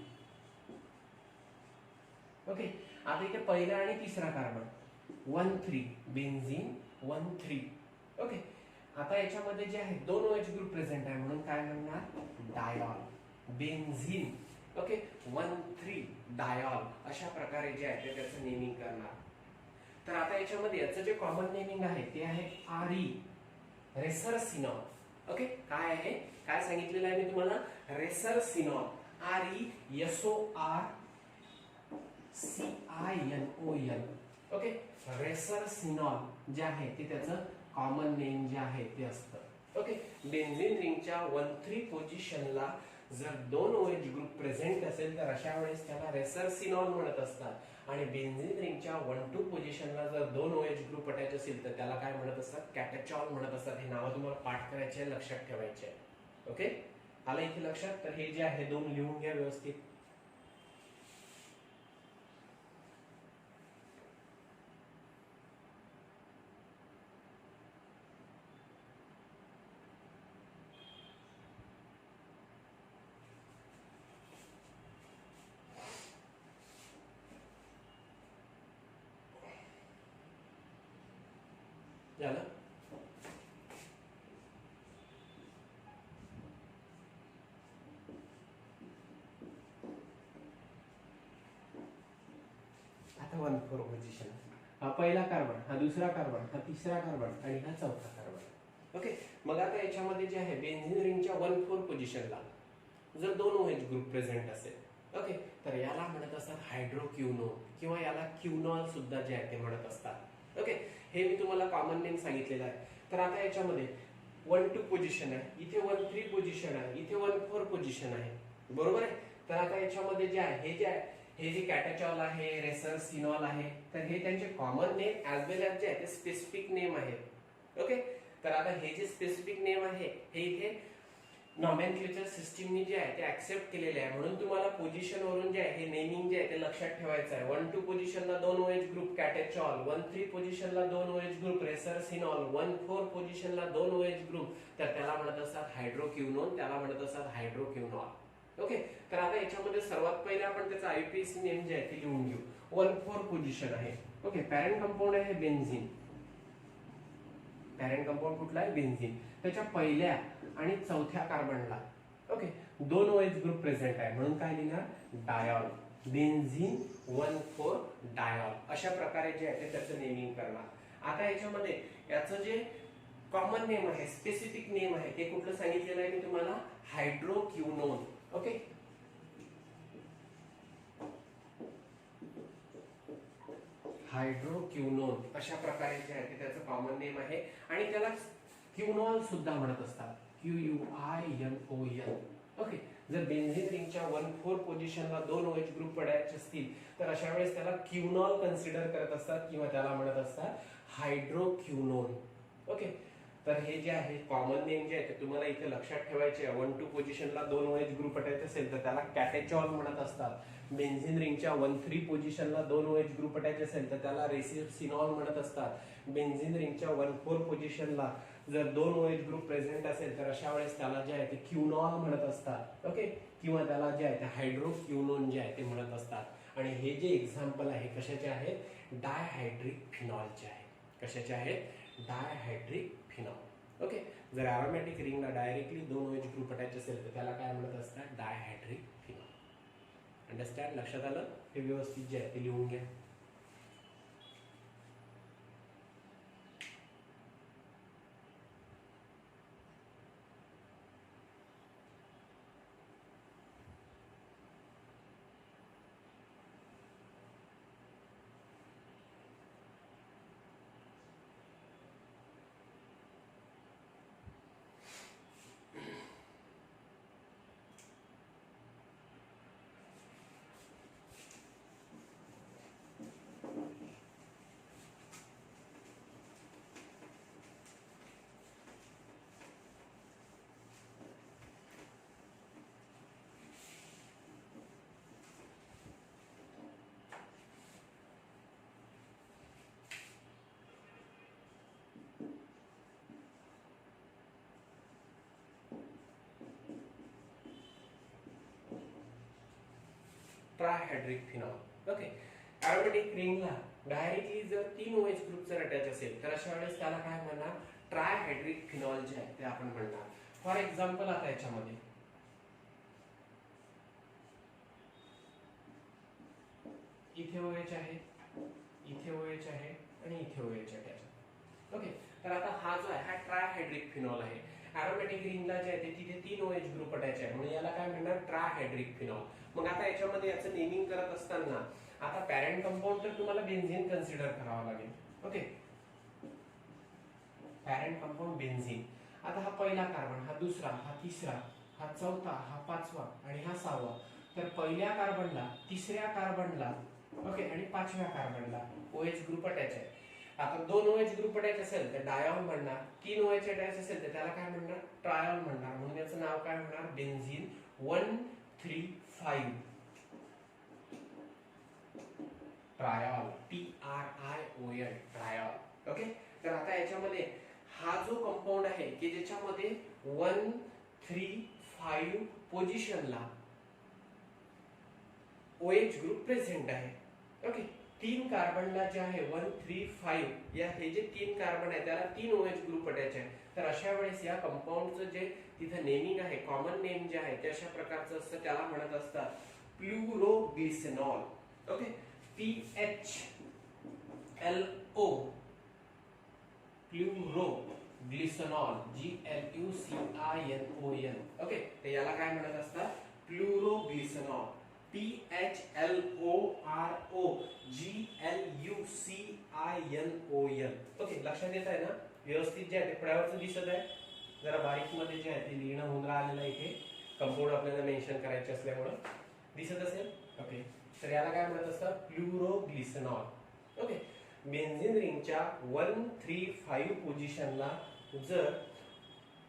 ओके, आता इथे पहिला आणि तिसरा कार्बन 1, 3 बेन्झिन 1, 3. ओके, आता याच्यामध्ये जे आहे 2 OH ग्रुप प्रेझेंट आहे म्हणून काय म्हणणार डायॉल बेन्झिन. ओके 1,3 डायॉल अशा प्रकारे जे आहे ते त्याचं नेमिंग करणार. तर आता याच्यामध्ये याचं जे कॉमन नेमिंग आहे ते आहे आरई रेसरसिनॉल. ओके काय आहे, काय सांगितलेलं आहे मी तुम्हाला, रेसरसिनॉल RESORCINOL. ओके रेसरसिनॉल जे आहे ते त्याचं कॉमन नेम जे आहे ते असतं. ओके बेन्झीन रिंगच्या 1,3 पोझिशनला जर 2 OH ग्रुप प्रेझेंट असेल तर अशा वेळेस त्याला रेसरसिनॉल म्हणत असतात. आणि बेन्झीन रिंगच्या 1,2 पोझिशनला जर 2 OH ग्रुप अटॅच असेल तर त्याला काय म्हणत असतात, कॅटेचॉल म्हणत असतात. हे नाव तुम्हाला पाठ करायचे आहे, लक्षात ठेवायचे आहे. ओके आलं इथे लक्षात. तर हे जे आहे 2 लिहून घ्या व्यवस्थित. झालं. आता 1,4 पोझिशन, हा पहिला कार्बन, हा दुसरा कार्बन, हा तिसरा कार्बन आणि हा चौथा कार्बन. ओके मग आता याच्यामध्ये जे आहे बेन्झीन रिंगच्या 1,4 पोझिशनला जर 2 OH ग्रुप प्रेझेंट असेल, ओके तर याला म्हणत असतात हायड्रोक्युनोन किंवा याला क्युनॉल सुद्धा जे आहे ते म्हणत असतात. ओके हे मी तुम्हाला कॉमन नेम सांगितलेलं आहे. तर आता याच्यामध्ये 1,2 पोझिशन आहे, इथे 1,3 पोझिशन आहे, इथे 1,4 पोझिशन आहे, बरोबर आहे. तर आता याच्यामध्ये जे आहे हे जे कॅटेचॉल आहे, रेसरसिनॉल आहे, तर हे त्यांचे कॉमन नेम ऍज वेल ऍज जे आहे ते स्पेसिफिक नेम आहे. ओके तर आता हे जे स्पेसिफिक नेम आहे हे इथे नॉमेनक्लेचर सिस्टीमने जे आहे ते ऍक्सेप्ट केलेले आहे. म्हणून तुम्हाला पोझिशन वरून जे आहे हे नेमिंग जे आहे ते लक्षात ठेवायचं आहे. 1,2 पोझिशनला 2 OH ग्रुप कॅटेचॉल, 1,3 पोझिशनला 2 OH ग्रुप रेसरसिनॉल, 1,4 पोझिशनला 2 OH ग्रुप, तर त्याला म्हणत असतात हायड्रोक्युनोन, त्याला म्हणत असतात हायड्रोक्युनॉल. ओके तर आता याच्यामध्ये सर्वात पहिले आपण त्याचा आयपीएसी नेम जे आहे ते लिहून घेऊ. 1,4 पोझिशन आहे. ओके पॅरेंट कंपाऊंड आहे बेन्झीन, पॅरेंट कंपाऊंड कुठला आहे, बेन्झीन. त्याच्या पहिल्या आणि चौथ्या कार्बनला ओके 2 OH ग्रुप प्रेझेंट आहे, म्हणून काय लिहिणार, डायॉल, बेन्झीन 1,4 डायॉल अशा प्रकारे जे आहे ते त्याचं नेमिंग करणार. आता याच्यामध्ये याचं जे कॉमन नेम आहे, स्पेसिफिक नेम आहे, ते कुठलं सांगितलेलं आहे मी तुम्हाला, हायड्रोक्युनोन. ओके हायड्रोक्युनोन अशा प्रकारे जे आहे ते त्याचं कॉमन नेम आहे. आणि त्याला क्युनॉल सुद्धा म्हणत असतात, QUINOL. ओके जर बेन्झीन रिंगच्या 1,4 पोझिशनला 2 OH ग्रुप पडायचे असतील तर अशा वेळेस त्याला क्युनॉल कन्सिडर करत असतात किंवा त्याला म्हणत असतात हायड्रोक्युनोन. ओके तर हे जे आहे कॉमन नेम जे आहे ते तुम्हाला इथे लक्षात ठेवायचे आहे. 1,2 पोझिशनला 2 OH ग्रुप अटॅच असेल तर त्याला कॅटेचॉल म्हणत असतात. बेन्झीन रिंगच्या 1,3 पोझिशनला 2 OH ग्रुप अटॅच असेल तर त्याला रेसरसिनॉल म्हणत असतात. बेन्झीन रिंगच्या 1,4 पोझिशनला जर 2 OH ग्रुप प्रेझेंट असेल तर अशा वेळेस त्याला जे आहे ते क्युनॉल म्हणत असतात. ओके किंवा त्याला जे आहे ते हायड्रोक्युनोन जे आहे ते म्हणत असतात. आणि हे जे एक्झाम्पल आहे कशाचे आहे, डायहायड्रिक फिनॉलचे आहे. कशाचे आहे, डायहायड्रिक फिनॉल. ओके जर अरोमॅटिक रिंगला डायरेक्टली 2 OH ग्रुप अटॅच असेल तर त्याला काय म्हणत असतात, डायहायड्रिक फिनॉल. अंडरस्टँड, लक्षात आलं. हे व्यवस्थित जे आहे ते लिहून घ्या. ट्रायहायड्रिक फिनॉल. ओके अरोमॅटिक रिंगला डायरेक्टली जर 3 OH ग्रुप जर अटॅच असेल तर अशा वेळेस त्याला काय म्हणणार, ट्रायहायड्रिक फिनॉल जे आहे ते आपण म्हणणार. फॉर एक्झाम्पल आता याच्यामध्ये इथे OH आहे, इथे OH आहे आणि इथे OH आहे त्याच्यात. ओके, तर आता हा जो आहे हा ट्रायहायड्रिक फिनॉल आहे. एरोमॅटिक रिंगला जे आहे ते तिथे 3 OH ग्रुप अटॅच आहे म्हणून याला काय म्हणणार ट्रायहायड्रिक फिनॉल. मग आता याच्यामध्ये याचं नेमिंग करत असताना आता पॅरेंट कंपाऊंड तर तुम्हाला बेन्झीन कन्सिडर करावं लागेल. Okay, parent compound benzene. आता हा पहिला कार्बन, हा दुसरा, हा तिसरा, हा चौथा, हा पाचवा आणि हा सहावा. तर पहिल्या कार्बनला, तिसऱ्या कार्बनला, ओके, आणि पाचव्या कार्बनला OH ग्रुप अटॅच आहे. आता 2 OH ग्रुप अटॅच असेल तर डायऑन म्हणणार, 3 OH अटॅच असेल तर त्याला काय म्हणणार ट्रायऑन म्हणणार. म्हणून याचं नाव काय होणार बेन्झीन 1,3,5 ट्रायॉल, TRIOL ट्रायॉल. ओके, तर आता याच्यामध्ये हा जो कंपाऊंड आहे की ज्याच्यामध्ये 1, 3, 5 पोझिशनला OH ग्रुप प्रेझेंट आहे. ओके, 3 कार्बनला जे आहे 1, 3, 5 या हे जे 3 कार्बन आहे त्याला 3 OH ग्रुप अटॅच आहे. तर अशा वेळेस या कंपाऊंडचं जे तिथे नेमिंग आहे, कॉमन नेम जे आहे ते अशा प्रकारचं असतं, त्याला म्हणत असतात phloroglucinol. Okay, PHLO phloroglucinol, GLUCINOL. Okay, तर याला काय म्हणत असतात प्लुरोग्लिसरॉल, PHLOROGLUCINOL. ओके, लक्षात येत आहे ना व्यवस्थित जे आहे ते फळ्यावरचं दिसत आहे. जरा बारीक मध्ये जे आहे ते लिहिणं होऊन राहिलेलं आहे इथे, कंपाऊंड आपल्याला मेन्शन करायचे असल्यामुळे दिसत असेल. ओके, तर याला काय म्हणत असतात प्लुरोग्लिसरॉल. ओके, बेन्झीन रिंगच्या 1, 3, 5 पोझिशनला जर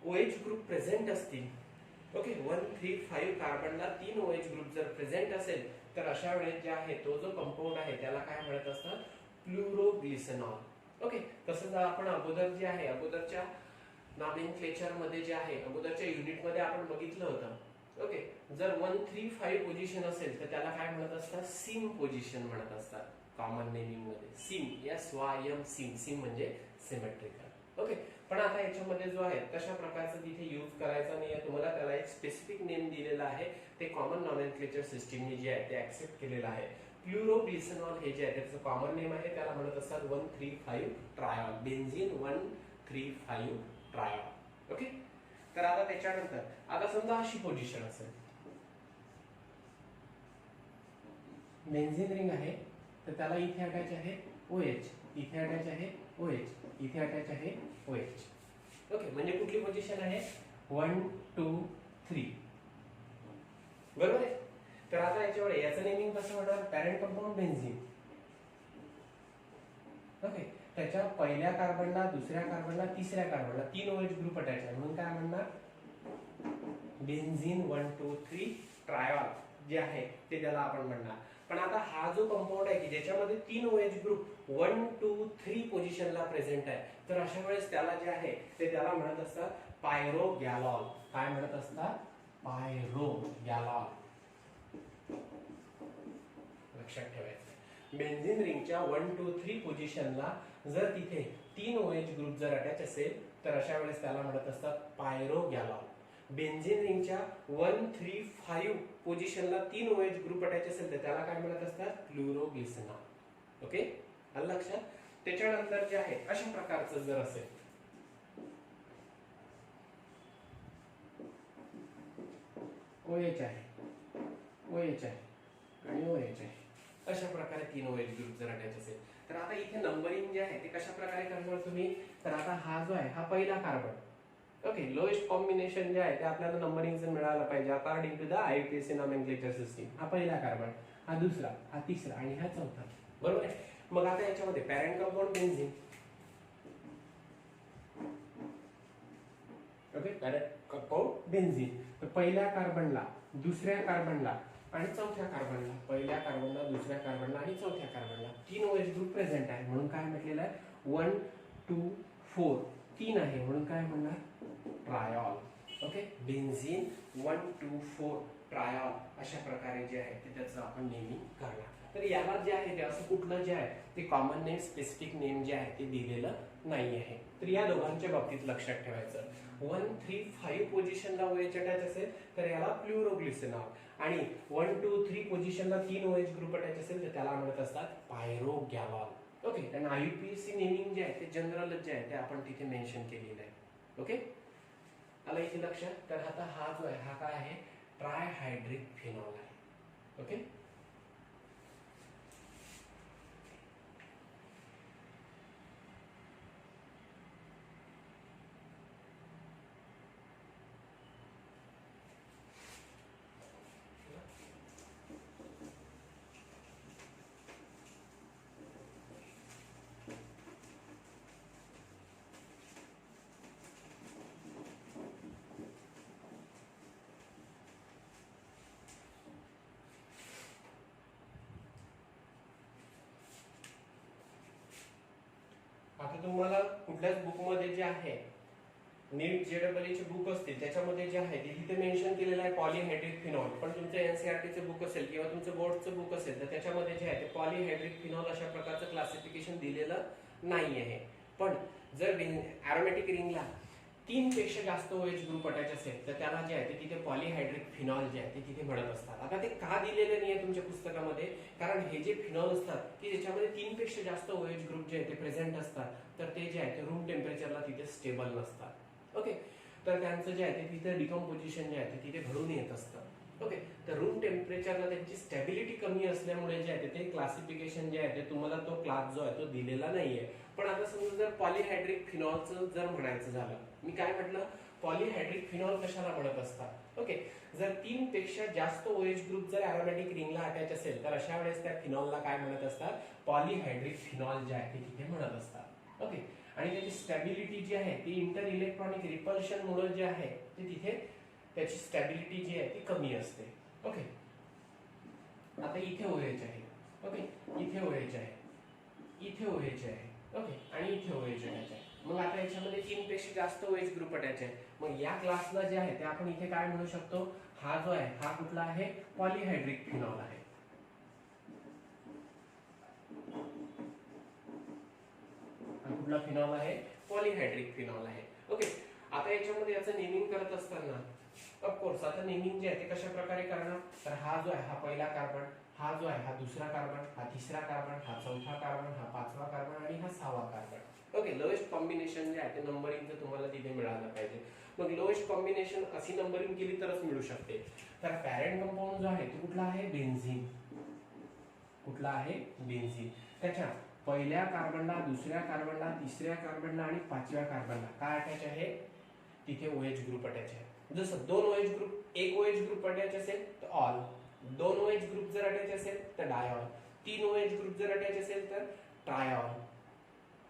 OH ग्रुप प्रेझेंट असतील, ओके, 1, 3, 5 कार्बनला 3 OH ग्रुप जर प्रेझेंट असेल तर अशा वेळेस जे आहे तो जो कंपाऊंड आहे त्याला काय म्हणत असतात प्लुरोग्लिसरॉल. ओके, तसंच आपण अगोदर जे आहे अगोदरच्या नॉमेनक्लेचर मध्ये जे आहे अगोदरच्या युनिट मध्ये आपण बघितलं होतं. ओके, जर 1, 3, 5 पोझिशन असेल तर त्याला काय म्हणत असतात सिम पोझिशन म्हणत असतात कॉमन नेमिंग मध्ये. SIM, SYM, SIM. सिम म्हणजे सिमेट्रिकल. ओके, पण आता याच्यामध्ये जो आहे कशा प्रकारचं तिथे यूज करायचा नाही आहे, तुम्हाला त्याला एक स्पेसिफिक नेम दिलेला आहे. ते कॉमन नॉमेनक्लेचर सिस्टीमने जे आहे ते ऍक्सेप्ट केलेलं आहे. प्लुरोग्लिसरॉल हे जे आहे त्याचं कॉमन नेम आहे, त्याला म्हणत असतात 1, 3, 5 ट्रायॉल, बेन्झीन 1, 3, 5 ट्रायॉल. ओके, तर आता त्याच्यानंतर आता समजा अशी पोझिशन असेल, बेन्झीन रिंग आहे तर त्याला इथे अटॅच आहे OH, इथे अटॅच आहे OH, इथे अटॅच आहे OH. ओके, म्हणजे कुठली पोझिशन आहे 1, 2, 3, बरोबर आहे. तर आता याच्यावर याचं नेमिंग कसं होणार पॅरेंट कंपाऊंड बेन्झीन. ओके, त्याच्या पहिल्या कार्बनला, दुसऱ्या कार्बनला, तिसऱ्या कार्बनला 3 OH ग्रुप अटॅच आहे म्हणून काय म्हणणार बेन्झीन 1, 2, 3 ट्रायॉल जे आहे ते त्याला आपण म्हणणार. पण आता हा जो कंपाऊंड आहे की ज्याच्यामध्ये 3 OH ग्रुप 1, 2, 3 पोझिशनला प्रेझेंट आहे तर अशा वेळेस त्याला जे आहे ते त्याला म्हणत असतात पायरोगॅलॉल. काय म्हणत असतात पायरोगॅलॉल. लक्षात ठेवायचं बेन्झीन रिंगच्या 1, 2, 3 पोझिशनला जर तिथे 3 OH ग्रुप जर अटॅच असेल तर अशा वेळेस त्याला म्हणत असतात पायरोगॅलॉल. बेन्झीन रिंगच्या 1, 3, 5 पोझिशनला 3 OH ग्रुप अटॅच असेल तर त्याला काय म्हणत असतात प्लुरोग्लिसरॉल. ओके, आलं लक्षात. त्याच्यानंतर जे आहे अशा प्रकारचं जर असेल OH आहे, OH आहे आणि OH आहे, अशा प्रकारे 3 OH ग्रुप जर अटॅच असेल तर आता इथे नंबरिंग जे आहे ते कशा प्रकारे करणार तुम्ही. तर आता हा जो आहे हा पहिला कार्बन. ओके, लोएस्ट कॉम्बिनेशन जे आहे ते आपल्याला नंबरिंग मिळालं पाहिजे according to the IUPAC nomenclature system. हा पहिला कार्बन, हा दुसरा, हा तिसरा आणि हा चौथा, बरोबर आहे. मग आता याच्यामध्ये parent compound benzene. Okay, parent compound benzene. तर पहिल्या कार्बनला, दुसऱ्या कार्बनला आणि चौथ्या कार्बनला, पहिल्या कार्बनला, दुसऱ्या कार्बनला आणि चौथ्या कार्बनला 3 OH ग्रुप प्रेझेंट आहे म्हणून काय म्हटलेलं आहे 1, 2, 4 3 आहे म्हणून काय म्हणणार ट्रायॉल. ओके, बेन्झीन 1 2 4 ट्रायॉल अशा प्रकारे जे आहे ते त्याचं आपण नेमिंग करणार. तर याला जे आहे ते असं कुठलं जे आहे ते कॉमन नेम स्पेसिफिक नेम जे आहे ते दिलेलं नाही आहे. तर या दोघांच्या बाबतीत लक्षात ठेवायचं. 1 3 5 पोझिशनला OH अटॅच असेल तर याला फ्लुरोग्लिसरॉल, आणि 1 2 3 पोझिशनला 3 OH ग्रुप अटॅच असेल तर त्याला म्हणत असतात पायरोगॅलॉल. ओके, आणि IUPAC नेमिंग जे आहे ते जनरल जे आहे ते आपण तिथे मेन्शन केलेलं आहे. ओके, आला इथे लक्षात. तर आता हा जो आहे हा काय आहे, ट्रायहायड्रिक फिनॉल आहे. ओके, आता तुम्हाला कुठल्याच बुकमध्ये जे आहे नीट JEE चे बुक असतील त्याच्यामध्ये जे आहे ते तिथे मेन्शन केलेलं आहे पॉलीहायड्रिक फिनॉल. पण तुमचं NCERT चे बुक असेल किंवा तुमचं बोर्डचं बुक असेल तर त्याच्यामध्ये जे आहे ते पॉलीहायड्रिक फिनॉल अशा प्रकारचं क्लासिफिकेशन दिलेलं नाही आहे. पण जर अरोमॅटिक रिंगला 3 पेक्षा जास्त OH ग्रुप अटॅच असेल तर त्याला जे आहे ते तिथे पॉलीहायड्रिक फिनॉल जे आहे ते तिथे म्हणत असतात. आता ते का दिलेलं नाही आहे तुमच्या पुस्तकामध्ये, कारण हे जे फिनॉल असतात की ज्याच्यामध्ये 3 पेक्षा जास्त OH ग्रुप जे आहे ते प्रेझेंट असतात तर ते जे आहे ते रूम टेम्परेचरला तिथे स्टेबल नसतात. ओके, तर त्यांचं जे आहे ते तिथे डिकम्पोजिशन जे आहे ते तिथे घडून येत असतं. ओके, तर रूम टेम्परेचरला त्यांची स्टॅबिलिटी कमी असल्यामुळे जे आहे ते क्लासिफिकेशन जे आहे ते तुम्हाला तो क्लास जो आहे तो दिलेला नाहीये. पण आता समजा जर पॉलीहायड्रिक फिनॉलचं जर म्हणायचं झालं, मी काय म्हटलं, पॉलीहायड्रिक फिनॉल कशाला म्हणत असतात. ओके, जर 3 पेक्षा जास्त OH ग्रुप जर अरोमॅटिक रिंगला अटॅच असेल तर अशा वेळेस त्या फिनॉलला काय म्हणत असतात, पॉलीहायड्रिक फिनॉल जे आहे ते तिथे म्हणत असतात. ओके, आणि त्याची स्टॅबिलिटी जी आहे ती इंटर इलेक्ट्रॉनिक रिपल्शन मुळे जे आहे ते तिथे त्याची स्टॅबिलिटी जी आहे ती कमी असते. ओके, आता इथे OH आहे. ओके, इथे OH आहे, इथे OH आहे. ओके, आणि इथे OH अटॅच आहे. मग आता याच्यामध्ये 3 पेक्षा जास्त OH ग्रुप अटॅच आहे. मग या क्लासला जे आहे ते आपण इथे काय म्हणू शकतो, हा जो आहे हा कुठला आहे, पॉलीहायड्रिक फिनॉल आहे. कुठला फिनॉल आहे, पॉलीहायड्रिक फिनॉल आहे. ओके, आता याच्यामध्ये याचं नेमिंग करत असताना ऑफकोर्स आता नेमिंग जे आहे ते कशा प्रकारे करणार, तर हा जो आहे हा पहिला कार्बन, हा जो आहे हा दुसरा कार्बन, हा तिसरा कार्बन, हा चौथा कार्बन, हा पाचवा कार्बन आणि हा सहावा कार्बन. ओके, लोएस्ट कॉम्बिनेशन जे आहे ते नंबरिंग तुम्हाला तिथे मिळालं पाहिजे. मग लोएस्ट कॉम्बिनेशन अशी नंबरिंग केली तरच मिळू शकते. तर पॅरेंट कंपाऊंड जो आहे तो कुठला आहे, बेन्झीन. कुठला आहे, बेन्झीन. त्याच्या पहिल्या कार्बनला, दुसऱ्या कार्बनला, तिसऱ्या कार्बनला आणि पाचव्या कार्बनला काय अटॅच आहे, तिथे OH ग्रुप अटॅच आहे. जसं 2 OH group, 1 OH group attach असेल तर ऑल, 2 OH ग्रुप जर अटॅच असेल तर डायऑल, 3 OH ग्रुप जर अटॅच असेल तर ट्रायऑल.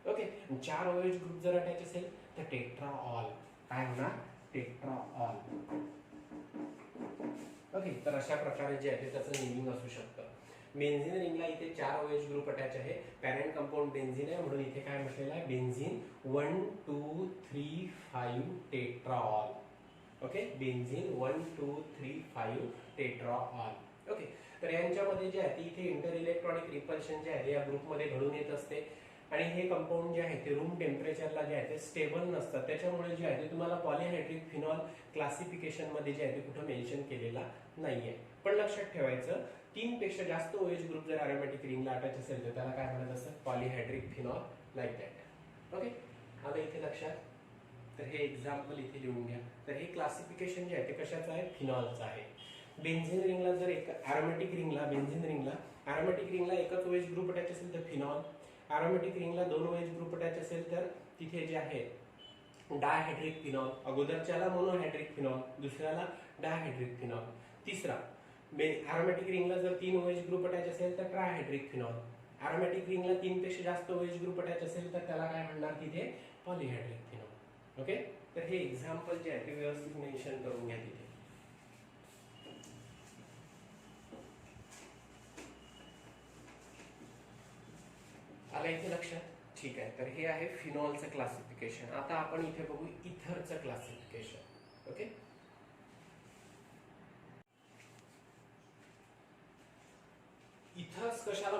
ओके, 4 OH ग्रुप जर अटॅच असेल तर टेट्राऑल. काय होणार, टेट्राऑल. ओके, तर अशा प्रकारे जे आहे त्याचं नेमिंग असू शकतं. बेन्झीन रिंगला इथे 4 OH ग्रुप अटॅच आहे, पॅरेंट कंपाऊंड बेन्झीन आहे म्हणून इथे काय म्हटलेलं आहे, benzene 1 2 3 5 tetraol. Okay, benzene 1 2 3 5 tetraol. Okay, तर यांच्यामध्ये जे आहे ते इथे इंटर इलेक्ट्रॉनिक रिपल्शन जे आहे या ग्रुपमध्ये घडून येत असते आणि हे कंपाऊंड जे आहे ते रूम टेम्परेचरला जे आहे ते स्टेबल नसतात. त्याच्यामुळे जे आहे ते तुम्हाला पॉलीहायड्रिक फिनॉल क्लासिफिकेशन मध्ये जे आहे ते कुठं मेन्शन केलेला नाहीये. पण लक्षात ठेवायचं, 3 पेक्षा जास्त OH ग्रुप जर अरोमॅटिक रिंगला अटॅच असेल तर त्याला काय म्हणत असतात, पॉलीहायड्रिक फिनॉल, लाईक दॅट. ओके, आलं इथे लक्षात. तर हे एक्झाम्पल इथे लिहून घ्या. तर हे क्लासिफिकेशन जे आहे ते कशाचं आहे, फिनॉलचं आहे. बेन्झीन रिंगला जर एक अरोमॅटिक रिंगला, बेन्झीन रिंगला अरोमॅटिक रिंगला एकच OH ग्रुप अटॅच असेल तर फिनॉल, अरोमॅटिक रिंगला 2 OH ग्रुप अटॅच असेल तर तिथे जे आहे डायहायड्रिक फिनॉल. अगोदरच्याला मोनोहायड्रिक फिनॉल, दुसऱ्याला डायहायड्रिक फिनॉल. तिसरा अरोमॅटिक रिंगला जर 3 OH ग्रुप अटॅच असेल तर ट्रायहायड्रिक फिनॉल. अरोमॅटिक रिंगला 3 पेक्षा जास्त OH ग्रुप अटॅच असेल तर त्याला काय म्हणणार, तिथे पॉलीहायड्रिक फिनॉल. ओके, तर हे एक्झाम्पल जे आहे ते व्यवस्थित मेन्शन करून घ्या तिथे. आला इथे लक्षात. ठीक आहे, तर हे आहे फिनॉलचं क्लासिफिकेशन. आता आपण इथे बघू इथरचं क्लासिफिकेशन. ओके,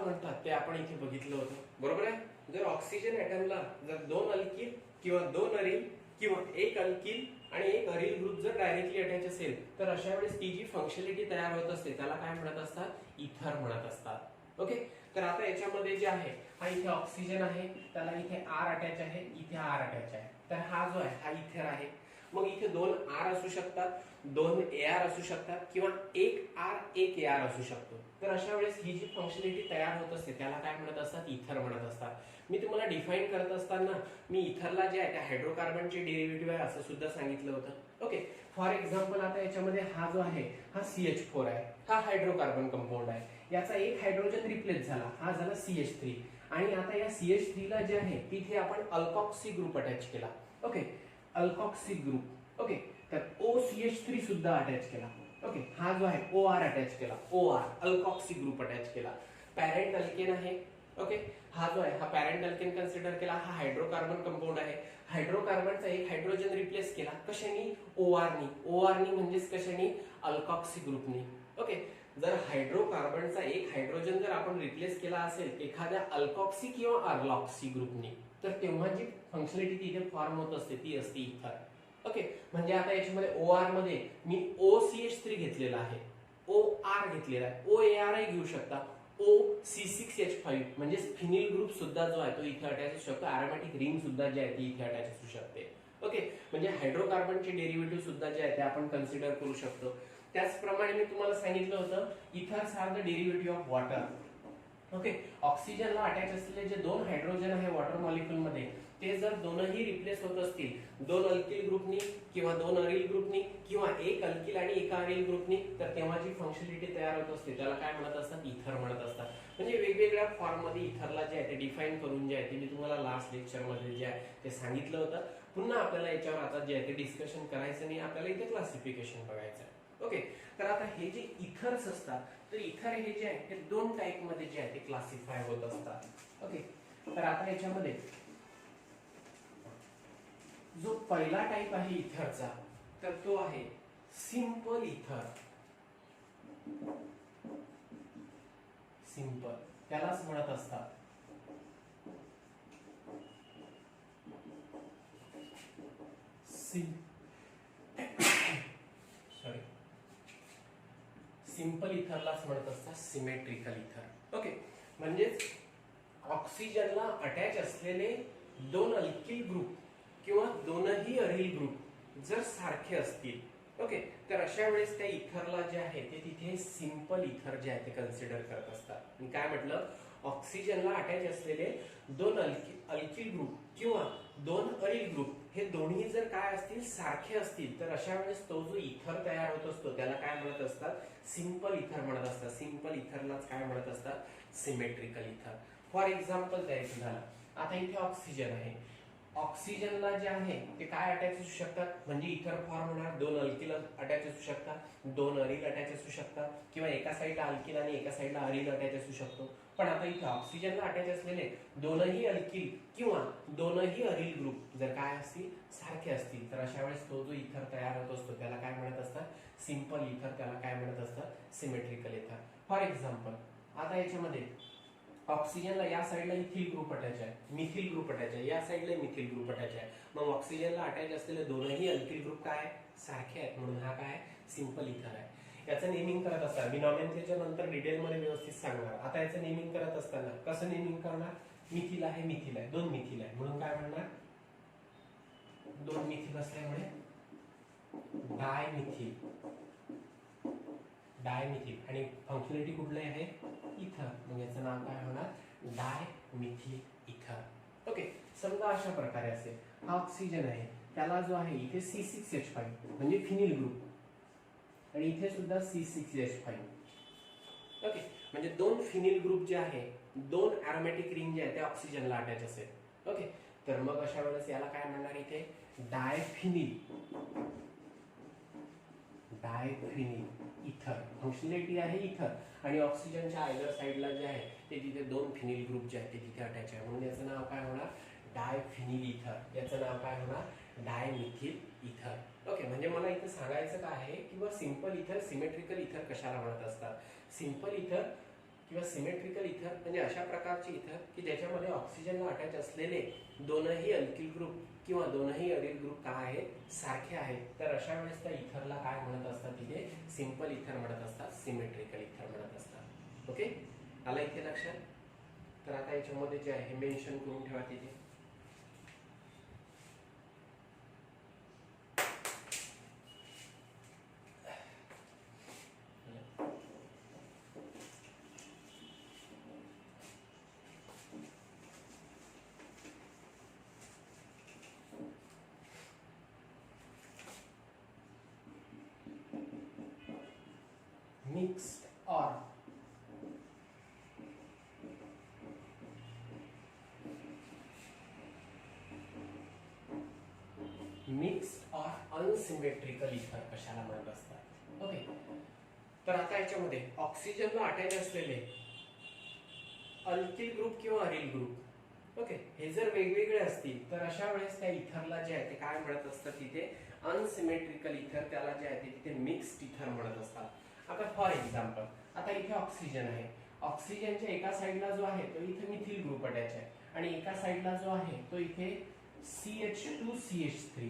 म्हणतात ते आपण इथे बघितलं होतं, बरोबर आहे. जर ऑक्सिजन ऍटमला जर दोन अल्किल किंवा दोन अरिल किंवा एक अल्किल आणि एक अरिल ग्रुप जर डायरेक्टली अटॅच असेल तर अशा वेळेस ती जी फंक्शनॅलिटी तयार होत असते त्याला काय म्हणत असतात, इथर म्हणत असतात. ओके, तर आता याच्यामध्ये जे आहे हा इथे ऑक्सिजन आहे, त्याला इथे आर अटॅच आहे, इथे आर अटॅच आहे, तर हा जो आहे हा इथर आहे. मग इथे दोन आर असू शकतात, दोन एआर असू शकतात किंवा एक आर एक एआर असू शकतो. तर अशा वेळेस ही जी फंक्शनॅलिटी तयार होत असते त्याला काय म्हणत असतात, इथर म्हणत असतात. मी तुम्हाला डिफाईन करत असताना मी इथरला जे आहे त्या हायड्रोकार्बनचे डेरिव्हेटिव्ह आहे असं सुद्धा सांगितलं होतं. ओके, फॉर एक्झाम्पल आता याच्यामध्ये हा जो आहे हा CH4 आहे, हा हायड्रोकार्बन कंपाऊंड आहे, याचा एक हायड्रोजन रिप्लेस झाला, हा झाला CH3. आणि आता या CH3 ला जे आहे तिथे आपण अल्कॉक्सी ग्रुप अटॅच केला. Okay, alkoxy group. ओके, तर OCH3 सुद्धा अटॅच केला. ओके, हा जो आहे OR अटॅच केला, OR अल्कॉक्सी ग्रुप अटॅच केला. पॅरेंट अल्केन आहे. ओके, हा जो आहे हा पॅरेंट अल्केन कन्सिडर केला, हा हायड्रोकार्बन कंपाऊंड आहे. हायड्रोकार्बनचा एक हायड्रोजन रिप्लेस केला, कशाने, OR नी. OR नी म्हणजेच कशाने, अल्कॉक्सी ग्रुपनी. ओके, जर हायड्रोकार्बनचा एक हायड्रोजन जर आपण रिप्लेस केला असेल एखाद्या अल्कॉक्सी किंवा अर्लॉक्सी ग्रुपनी तर तेव्हा जी फंक्शनॅलिटी तिथे फॉर्म होत असते ती असते इथर. ओके, म्हणजे आता याच्यामध्ये OR मध्ये मी OCH3 घेतलेला आहे, OR घेतलेला आहे, OAR घेऊ शकता, OC6H5 म्हणजे फिनिल ग्रुप सुद्धा जो आहे तो इथे अटॅच असू शकतो, अरोमॅटिक रिंग सुद्धा जी आहे ती इथे अटॅच असू शकते. ओके, म्हणजे हायड्रोकार्बनचे डेरिव्हेटिव्ह सुद्धा जे आहे ते आपण कन्सिडर करू शकतो. त्याचप्रमाणे मी तुम्हाला सांगितलं होतं ethers are the derivative of water. Okay, ऑक्सिजनला अटॅच असलेले जे दोन हायड्रोजन आहे वॉटर मॉलिक्युल मध्ये ते जर दोनही रिप्लेस होत असतील, दोन अल्किल ग्रुपनी किंवा दोन अरिल ग्रुपनी किंवा एक अल्किल आणि एका अरिल ग्रुपनी, तर तेव्हा जी फंक्शनॅलिटी तयार होत असते त्याला काय म्हणत असतात, इथर म्हणत असतात. म्हणजे वेगवेगळ्या फॉर्म मध्ये इथरला जे आहे ते डिफाईन करून जे आहे ते मी तुम्हाला लास्ट लेक्चर मध्ये जे आहे ते सांगितलं होतं. पुन्हा आपल्याला याच्यावर आता जे आहे ते डिस्कशन करायचं नाही, आपल्याला इथे क्लासिफिकेशन बघायचं आहे. ओके, तर आता हे जे इथर्स असतात तर इथर हे जे आहे ते दोन टाइप मध्ये जे आहे ते क्लासिफाय होत असतात. ओके, तर आता याच्यामध्ये जो पहिला टाइप आहे इथरचा तर तो आहे सिंपल इथर. सिंपल त्यालाच म्हणत असतात सिंपल इथरलाच म्हणत असतात सिमेट्रिकल इथर. ओके, म्हणजेच ऑक्सिजनला अटॅच असलेले दोन अल्किल ग्रुप किंवा दोनही अरिल ग्रुप जर सारखे असतील, ओके, तर अशा वेळेस त्या इथरला जे आहे ते तिथे सिंपल इथर जे आहे ते कन्सिडर करत असतात. मी काय म्हटलं, ऑक्सिजनला अटॅच असलेले दोन अल्किल ग्रुप किंवा दोन अरिल ग्रुप हे दोन्ही जर काय असतील, सारखे असतील, तर अशा वेळेस तो जो इथर तयार होत असतो त्याला काय म्हणत असतात, सिंपल इथर म्हणत असतात. सिंपल इथरलाच काय म्हणत असतात, सिमेट्रिकल इथर. फॉर एक्झाम्पल द्यायचं झालं, आता इथे ऑक्सिजन आहे, ऑक्सिजनला जे आहे ते काय अटॅच असू शकतात, म्हणजे इथर फॉर्म होणार, दोन अल्किल अटॅच असू शकतात, दोन अरिल अटॅच असू शकतात किंवा एका साईडला अल्किल आणि एका साईडला अरिल अटॅच असू शकतो. पण आता इथे ऑक्सिजनला अटॅच असलेले दोनही अल्किल किंवा दोनही अरिल ग्रुप जर काय असतील, सारखे असतील, तर अशा वेळेस तो जो इथर तयार होत असतो त्याला काय म्हणत असतात, सिंपल इथर. त्याला काय म्हणत असतात, सिमेट्रिकल इथर. फॉर एक्झाम्पल आता याच्यामध्ये ऑक्सिजनला या साईडला इथिल ग्रुप अटॅच आहे, मिथिल ग्रुप अटॅच आहे, या साईडला मिथिल ग्रुप अटॅच आहे. मग ऑक्सिजनला अटॅच असलेले दोनही अल्किल ग्रुप काय सारखे आहेत, म्हणून हा काय सिंपल इथर आहे. याचं नेमिंग करत असताना मी नॉमेनक्लेचर नंतर डिटेलमध्ये व्यवस्थित सांगणार. आता याचं नेमिंग करत असताना कसं नेमिंग करणार, मिथिल आहे, मिथिल आहे, दोन मिथिल आहे म्हणून काय म्हणणार, दोन मिथिल असल्यामुळे डायमिथिल. डायमिथिल आणि फंक्शनॅलिटी कुठली आहे, इथर, मग याचं नाव काय होणार, डायमिथिल इथर. ओके, समजा अशा प्रकारे असेल, हा ऑक्सिजन आहे त्याला जो आहे इथे C6H5 म्हणजे फिनिल ग्रुप आणि इथे सुद्धा C6H5. ओके, म्हणजे दोन फिनिल ग्रुप जे आहे, दोन अरोमॅटिक रिंग जे आहे ते ऑक्सिजनला अटॅच असेल. ओके, तर मग अशा वेळेस याला काय म्हणणार, इथे डायफिनिल. डायफिनिल इथर फंक्शनॅलिटी आहे इथर आणि ऑक्सिजनच्या आयदर साइडला जे आहे ते तिथे दोन फिनिल ग्रुप जे आहेत ते तिथे अटॅच आहे, म्हणून याचं नाव काय होणार, डायफिनिल इथर. याचं नाव काय होणार, डायमिथिल इथर. ओके, म्हणजे मला इथे सांगायचं काय आहे किंवा सिंपल इथर, सिमेट्रिकल इथर कशाला म्हणत असतात. सिंपल इथर किंवा सिमेट्रिकल इथर म्हणजे अशा प्रकारचे इथर की ज्याच्यामध्ये ऑक्सिजनला अटॅच असलेले दोनही अल्किल ग्रुप किंवा दोनही अरिल ग्रुप काय आहेत, सारखे आहेत. तर अशा वेळेस त्या इथरला काय म्हणत असतात, तिथे सिंपल इथर म्हणत असतात, सिमेट्रिकल इथर म्हणत असतात. ओके, आला इथे लक्षात. तर आता याच्यामध्ये जे आहे मेन्शन करून ठेवा तिथे. Mixed or मिक्स्ड और अनसिमेट्रिकल इथर कशाला म्हणत असतात. ओके, तर आता याच्यामध्ये ऑक्सिजनला अटॅच असलेले अल्किल ग्रुप किंवा अरिल ग्रुप, ओके, हे जर वेगवेगळे असतील तर अशा वेळेस त्या इथरला जे आहे ते काय म्हणत असतात, तिथे अनसिमेट्रिकल इथर, त्याला जे आहे ते तिथे मिक्स्ड इथर म्हणत असतात. आता फॉर एक्झाम्पल, आता इथे ऑक्सिजन आहे, ऑक्सिजनच्या एका साईडला जो आहे तो इथे मिथिल ग्रुप अटॅच आहे आणि एका साईडला जो आहे तो इथे CH2CH3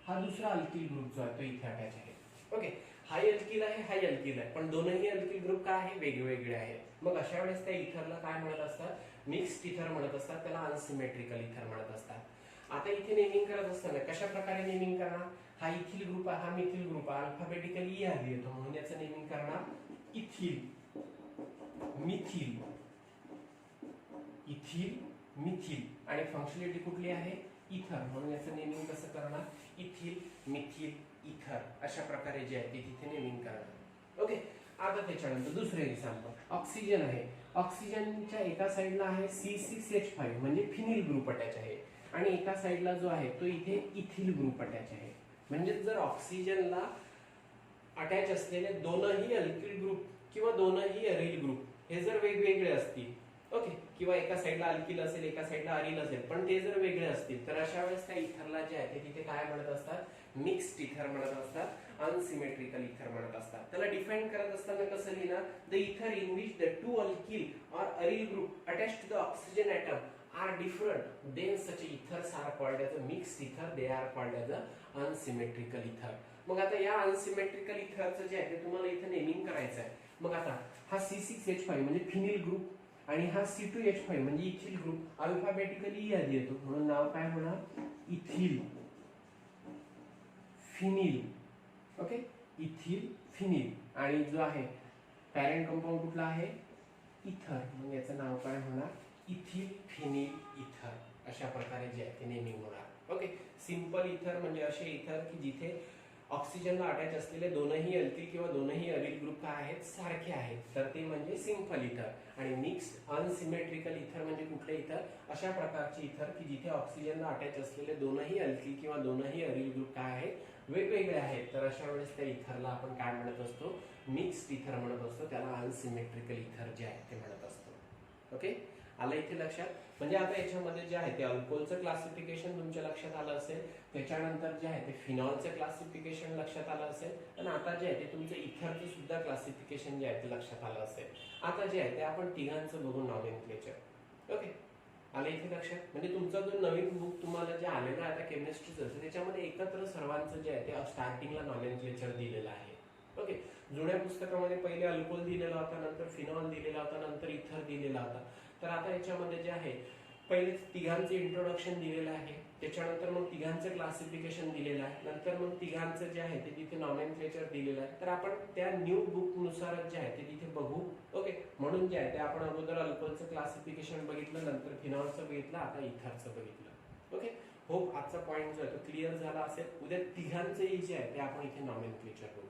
हा दुसरा अल्किल ग्रुप जो आहे तो इथे अटॅच आहे. ओके, हाय अल्किल आहे, हाय अल्किल आहे, पण दोनही अल्किल ग्रुप काय आहे, वेगवेगळे आहेत. मग अशा वेळेस त्या इथरला काय म्हणत असतात, मिक्स्ड इथर म्हणत असतात, त्याला अनसिमेट्रिकल इथर म्हणत असतात. आता इथे नेमिंग करत असताना कशा प्रकारे नेमिंग करणार, हा इथिल ग्रुप आहे, हा मिथिल ग्रुप आहे, अल्फाबेटिकली आधी येतो म्हणून याचं नेमिंग करणार इथिल, मिथिल, इथिल, मिथिल, आणि फंक्शनॅलिटी कुठली आहे, इथर, म्हणून याचं नेमिंग कसं करणार, इथिल, मिथिल, इथर, अशा प्रकारे जे आहे ते तिथे नेमिंग करणार. ओके, आता त्याच्यानंतर दुसरे एक्झाम्पल, ऑक्सिजन आहे, ऑक्सिजनच्या एका साईडला आहे C6H5 म्हणजे फिनिल ग्रुप अटॅच आहे आणि एका साईडला जो आहे तो इथे इथिल ग्रुप अटॅच आहे. म्हणजे जर ऑक्सिजनला अटॅच असलेले दोनही अल्किल ग्रुप किंवा दोनही अरिल ग्रुप हे जर वेगवेगळे असतील, ओके, किंवा एका साईडला अल्किल असेल एका साईडला अरिल असेल, पण ते जर वेगळे असतील तर अशा वेळेस त्या इथरला जे आहे ते तिथे काय म्हणत असतात, मिक्स्ड इथर म्हणत असतात, अनसिमेट्रिकल इथर म्हणत असतात. त्याला डिफाइन करत असताना कसं लिहिणार, the ether in which the two alkyl or aryl group attached to the oxygen atom are different than such ethers are called as a mixed ether, they are called as a unsymmetrical ether. मग आता या अनसिमेट्रिकल इथरचं जे आहे ते तुम्हाला इथे नेमिंग करायचं आहे. मग आता हा C6H5 म्हणजे फिनिल ग्रुप आणि हा C2H5 म्हणजे इथिल ग्रुप अल्फाबेटिकली आधी येतो म्हणून नाव काय होणार, ethyl, phenyl. Okay, ethyl, phenyl, आणि जो आहे पॅरेंट कंपाऊंड कुठला आहे, इथर, मग याचं नाव काय होणार, इथिल, फिनिल, इथर. अशा प्रकारे जे आहे ते नेमिंग होणार. ओके, सिंपल इथर म्हणजे असे इथर की जिथे ऑक्सिजनला अटॅच असलेले दोनही अल्किल किंवा दोनही अरिल ग्रुप काय आहेत, सारखे आहेत, तर ते म्हणजे सिंपल इथर. आणि मिक्स्ड अनसिमेट्रिकल इथर म्हणजे कुठले इथर, अशा प्रकारचे इथर की जिथे ऑक्सिजनला अटॅच असलेले दोनही अल्किल किंवा दोनही अरिल ग्रुप काय आहेत, वेगवेगळे आहेत. तर अशा वेळेस त्या इथरला आपण काय म्हणत असतो, मिक्स्ड इथर म्हणत असतो, त्याला अनसिमेट्रिकल इथर जे आहे ते म्हणत असतो. ओके, आलं इथे लक्षात. म्हणजे आता याच्यामध्ये जे आहे ते अल्कोहोलचं क्लासिफिकेशन तुमच्या लक्षात आलं असेल, त्याच्यानंतर जे आहे ते फिनॉलचं क्लासिफिकेशन लक्षात आलं असेल, आणि आता जे आहे ते तुमचं इथरचं सुद्धा क्लासिफिकेशन जे आहे ते लक्षात आलं असेल. आता जे आहे ते आपण तिघांचं बघून नॉमेनक्लेचर. ओके, आलं इथे लक्षात. म्हणजे तुमचा जो नवीन बुक तुम्हाला जे आलेला आहे आता केमिस्ट्रीचं, त्याच्यामध्ये एकत्र सर्वांचं जे आहे ते स्टार्टिंगला नॉमेनक्लेचर दिलेलं आहे. ओके, जुन्या पुस्तकामध्ये पहिले अल्कोहोल दिलेला होता, नंतर फिनॉल दिलेला होता, नंतर इथर दिलेला होता. तर आता याच्यामध्ये जे आहे पहिले तिघांचं इंट्रोडक्शन दिलेलं आहे, त्याच्यानंतर मग तिघांचं क्लासिफिकेशन दिलेलं आहे, नंतर मग तिघांचं जे आहे ते तिथे नॉमेनक्लेचर दिलेलं आहे. तर आपण त्या न्यू बुक नुसार जे आहे ते तिथे बघू. ओके, म्हणून जे आहे ते आपण अगोदर अल्कोहोलचं क्लासिफिकेशन बघितलं, नंतर फिनॉलचं बघितलं, आता इथरचं बघितलं. ओके, होप आजचा पॉईंट जो आहे तो क्लिअर झाला असेल. उद्या तिघांचंही जे आहे ते आपण इथे नॉमेनक्लेचर बघू.